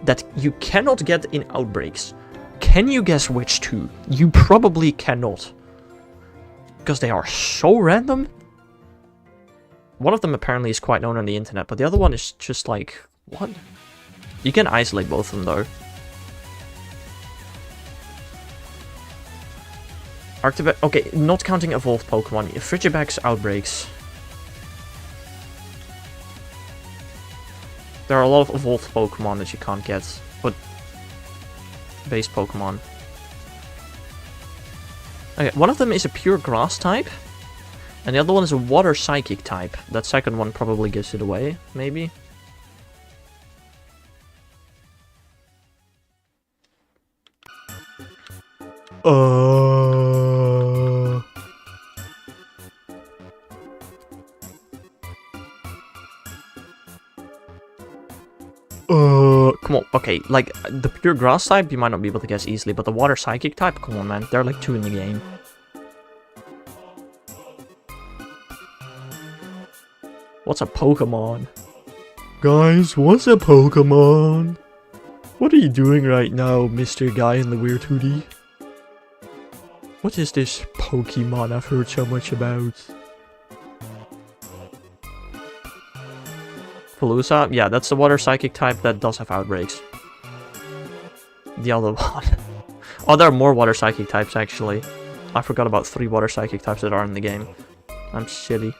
[SPEAKER 1] that you cannot get in outbreaks. Can you guess which two? You probably cannot. Because they are so random. One of them apparently is quite known on the internet, but the other one is just like, what? You can isolate both of them though. Okay, not counting evolved Pokemon. Frigibax outbreaks. There are a lot of evolved Pokemon that you can't get, but base Pokemon. Okay, one of them is a pure grass type, and the other one is a water psychic type. That second one probably gives it away, maybe. Come on, okay, like, the pure grass type you might not be able to guess easily, but the water psychic type, come on man, there are like two in the game. What's a Pokemon? Guys, what's a Pokemon? What are you doing right now, Mr. Guy in the weird hoodie? What is this Pokemon I've heard so much about? Palooza? Yeah, that's the water psychic type that does have outbreaks. The other one. Oh, there are more water psychic types actually. I forgot about 3 water psychic types that are in the game. I'm silly.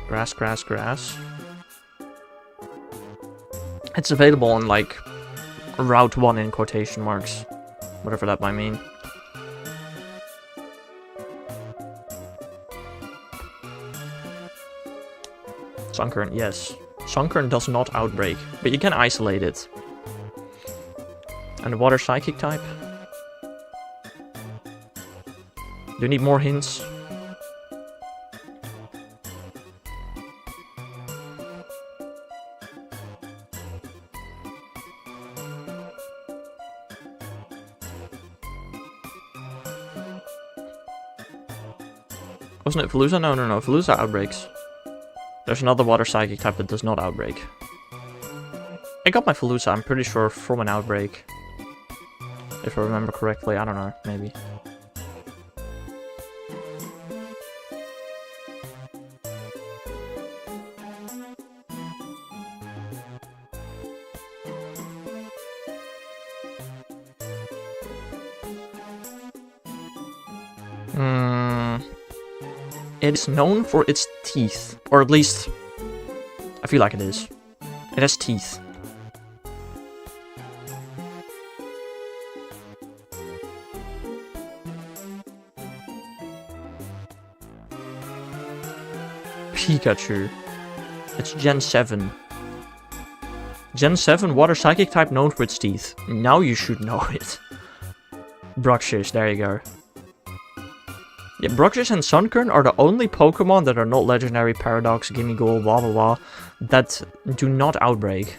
[SPEAKER 1] Grass, grass, grass. It's available on like Route 1 in quotation marks. Whatever that might mean. Sunkern, yes. Sunkern does not outbreak, but you can isolate it. And the water psychic type? Do you need more hints? Wasn't it Palooza? No, no, no. Palooza outbreaks. There's another water psychic type that does not outbreak. I got my Palooza, I'm pretty sure, from an outbreak. If I remember correctly. I don't know. Maybe. It is known for its teeth, or at least, I feel like it is. It has teeth. Pikachu. It's Gen 7. Gen 7 water psychic type known for its teeth. Now you should know it. Bruxish, there you go. Yeah, Bruxish and Sunkern are the only Pokemon that are not legendary, Paradox, Gimmighoul, blah blah blah, that do not outbreak.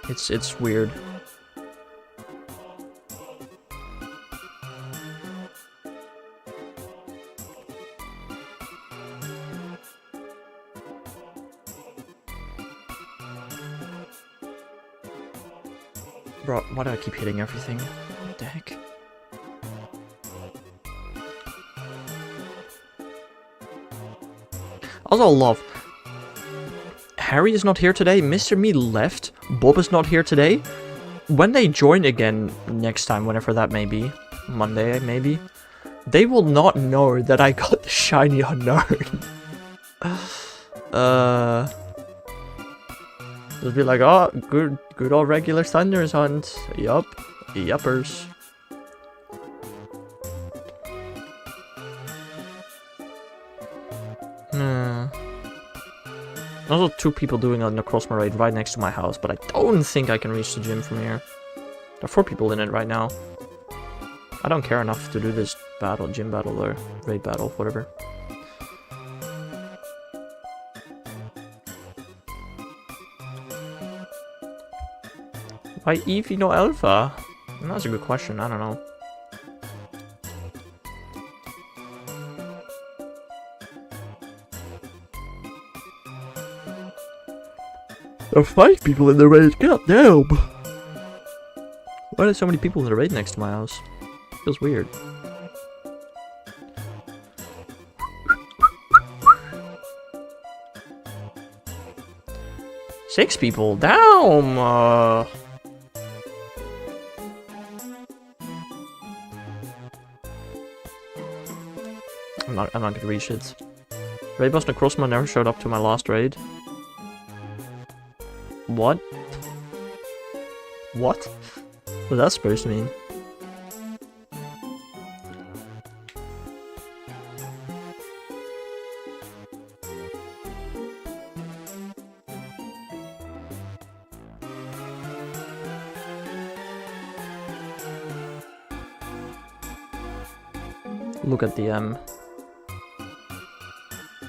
[SPEAKER 1] It's weird. Bro, why do I keep hitting everything? What the heck? Also, love. Harry is not here today. Mr. Me left. Bob is not here today. When they join again next time, whenever that may be, Monday maybe, they will not know that I got the shiny Unown. They'll be like, oh, good old regular Thunders hunt. Yup. Yuppers. Also, 2 people doing a Necrozma raid right next to my house, but I don't think I can reach the gym from here. There are 4 people in it right now. I don't care enough to do this battle, gym battle or raid battle, whatever. Why Eevee no Alpha? That's a good question, I don't know. There are 5 people in the raid, goddamn! Why are there so many people in the raid next to my house? Feels weird. Six people, damn! I'm not gonna reach it. Raidbuster Crossman never showed up to my last raid. What? What? What's that supposed to mean? Look at DM.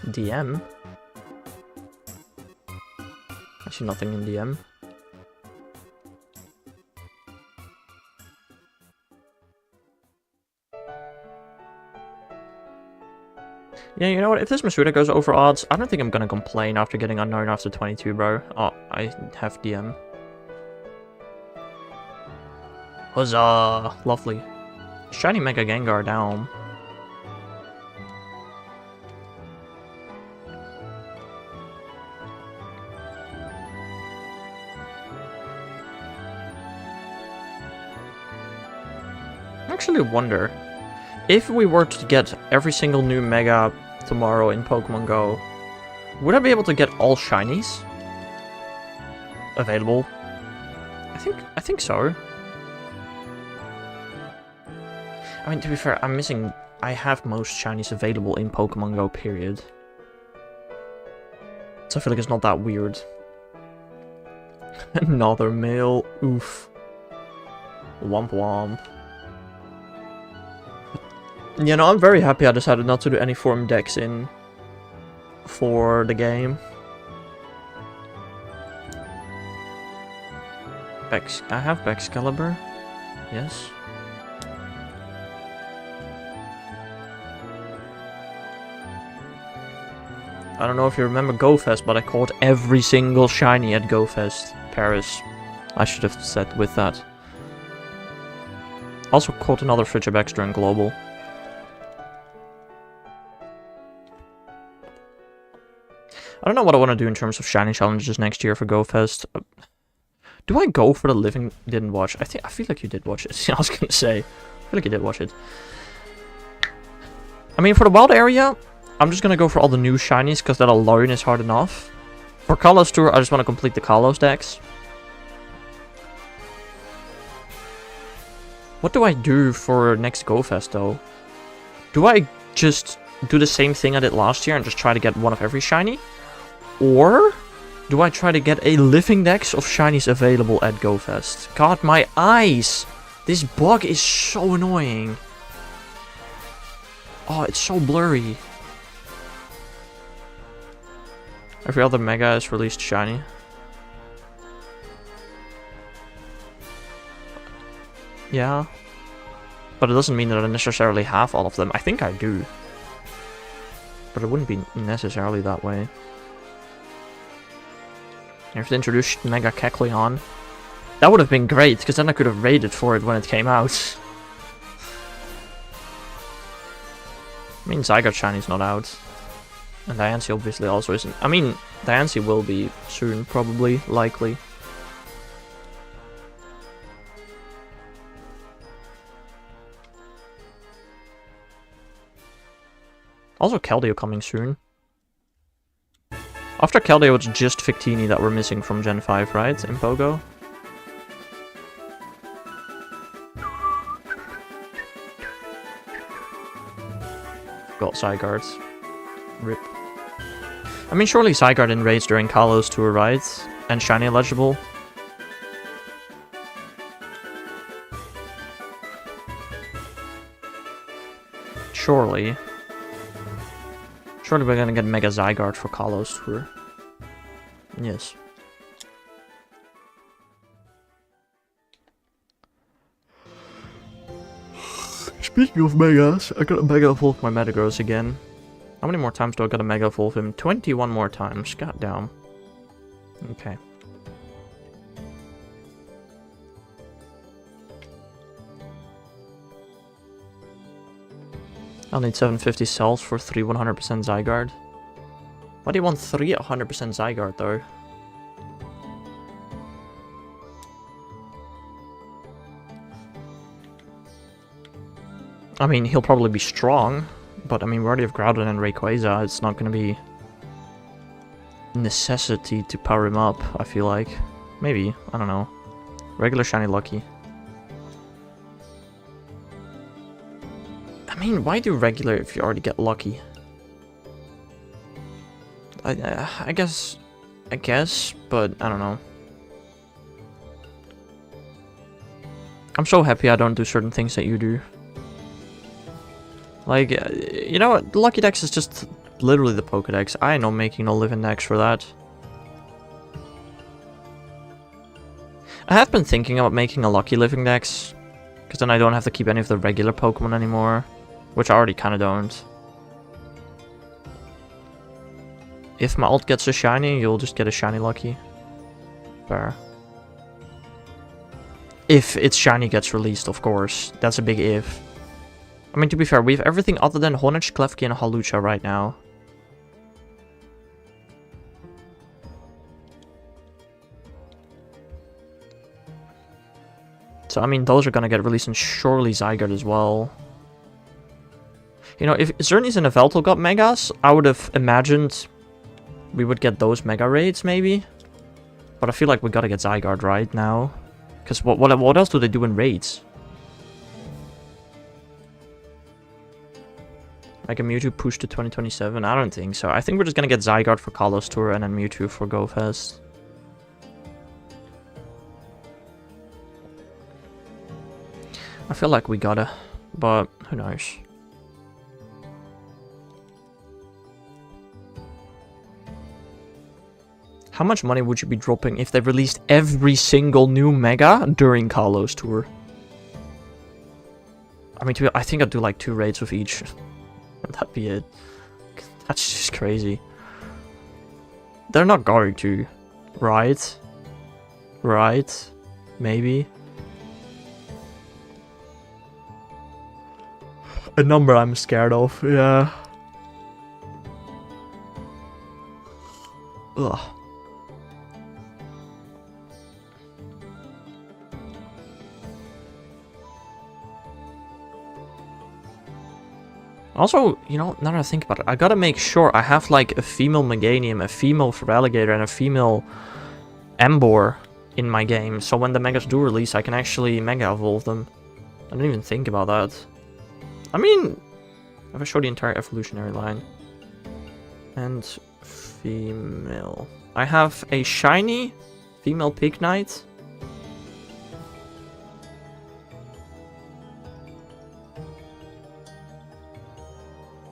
[SPEAKER 1] DM? I see nothing in DM. Yeah, you know what? If this Masuda goes over odds, I don't think I'm gonna complain after getting Unown after 22, bro. Oh, I have DM. Huzzah! Lovely. Shiny Mega Gengar down. I actually wonder, if we were to get every single new Mega tomorrow in Pokemon Go, would I be able to get all shinies available? I think so. I mean, to be fair, I have most shinies available in Pokemon Go, period. So I feel like it's not that weird. Another male, oof. Womp womp. You know, I'm very happy I decided not to do any form doxing for the game. I have Excalibur. Yes. I don't know if you remember GoFest, but I caught every single shiny at GoFest Paris. I should have said with that. Also caught another Frigibax Extra in Global. I don't know what I want to do in terms of shiny challenges next year for GoFest. Do I go for the living? Didn't watch. I feel like you did watch it. I was gonna say. I feel like you did watch it. I mean, for the wild area, I'm just gonna go for all the new shinies because that alone is hard enough. For Kalos Tour, I just want to complete the Kalos decks. What do I do for next GoFest though? Do I just do the same thing I did last year and just try to get one of every shiny? Or do I try to get a living dex of shinies available at GoFest? God, my eyes! This bug is so annoying. Oh, it's so blurry. Every other Mega is released shiny. Yeah. But it doesn't mean that I necessarily have all of them. I think I do. But it wouldn't be necessarily that way. You have to introduce Mega Kecleon. That would have been great, because then I could have raided for it when it came out. I mean, Zygarde Shiny's not out. And Diancie obviously also isn't. I mean, Diancie will be soon, probably, likely. Also Keldeo coming soon. After Keldeo, it's just Victini that we're missing from Gen 5, right? In Pogo? Got Zygarde. RIP. I mean, surely Zygarde in raids during Kalos Tour, right? And shiny eligible. Surely. Surely we're gonna get Mega Zygarde for Kalos Tour. Yes. Speaking of megas, I gotta mega evolve my Metagross again. How many more times do I gotta mega evolve him? 21 more times. God damn. Okay. I'll need 750 cells for 3 100% Zygarde. Why do you want 3 100% Zygarde though? I mean, he'll probably be strong, but I mean, we already have Groudon and Rayquaza. It's not going to be necessity to power him up, I feel like. Maybe, I don't know. Regular shiny lucky. I mean, why do regular if you already get lucky? I guess, but I don't know. I'm so happy I don't do certain things that you do. Like, you know what? The Lucky Dex is just literally the Pokedex. I know making no living dex for that. I have been thinking about making a Lucky Living Dex, because then I don't have to keep any of the regular Pokemon anymore, which I already kind of don't. If my ult gets a shiny, you'll just get a shiny Lucky. Fair. If its shiny gets released, of course. That's a big if. I mean, to be fair, we have everything other than Honedge, Klefki, and Hawlucha right now. So, I mean, those are gonna get released, and surely Zygarde as well. You know, if Xerneas and Yveltal got Megas, I would have imagined we would get those Mega Raids, maybe. But I feel like we gotta get Zygarde right now. Because what else do they do in raids? Like a Mewtwo push to 2027? I don't think so. I think we're just gonna get Zygarde for Kalos Tour and then Mewtwo for Go Fest. I feel like we gotta, but who knows? How much money would you be dropping if they released every single new Mega during Kalos Tour? I mean, I think I'd do like 2 raids with each. That'd be it. That's just crazy. They're not going to. Right? Right? Maybe? A number I'm scared of, yeah. Ugh. Also, you know, now that I think about it, I gotta make sure I have like a female Meganium, a female Feraligatr, and a female Emboar in my game. So when the Megas do release, I can actually Mega Evolve them. I didn't even think about that. I mean, if I show the entire evolutionary line. And female. I have a shiny female Pignite.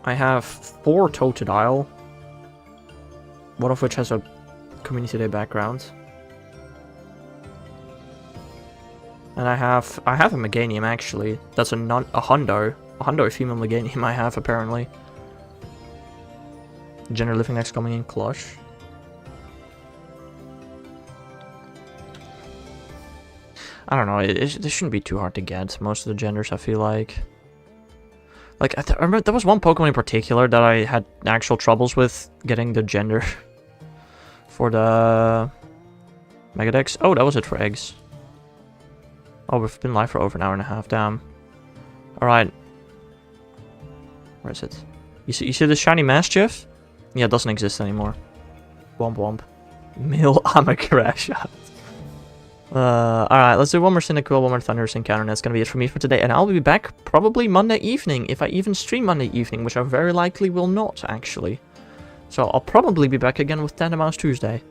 [SPEAKER 1] I have 4 Totodile, one of which has a Community Day background. And I have a Meganium actually. That's a Hundo. A Hundo female Meganium I have apparently. Gender Living Dex coming in clutch. I don't know, this shouldn't be too hard to get, most of the genders I feel like. Like, I remember there was one Pokemon in particular that I had actual troubles with getting the gender for the Mega Dex. Oh, that was it for eggs. Oh, we've been live for over an hour and a half, damn. Alright. Where is it? You see the shiny Mastiff? Yeah, it doesn't exist anymore. Womp womp. Mil Amakarash. Alright, let's do one more Cyndaquil, one more Thundurus encounter, and that's gonna be it for me for today. And I'll be back probably Monday evening, if I even stream Monday evening, which I very likely will not, actually. So I'll probably be back again with Tandem Mouse Tuesday.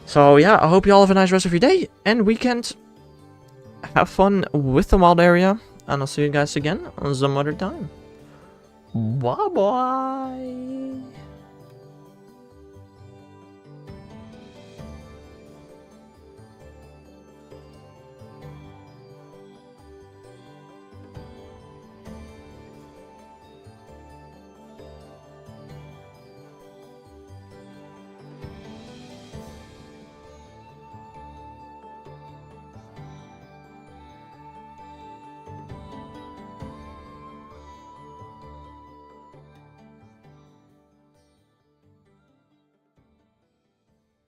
[SPEAKER 1] So yeah, I hope you all have a nice rest of your day and weekend. Have fun with the wild area, and I'll see you guys again some other time. Bye bye!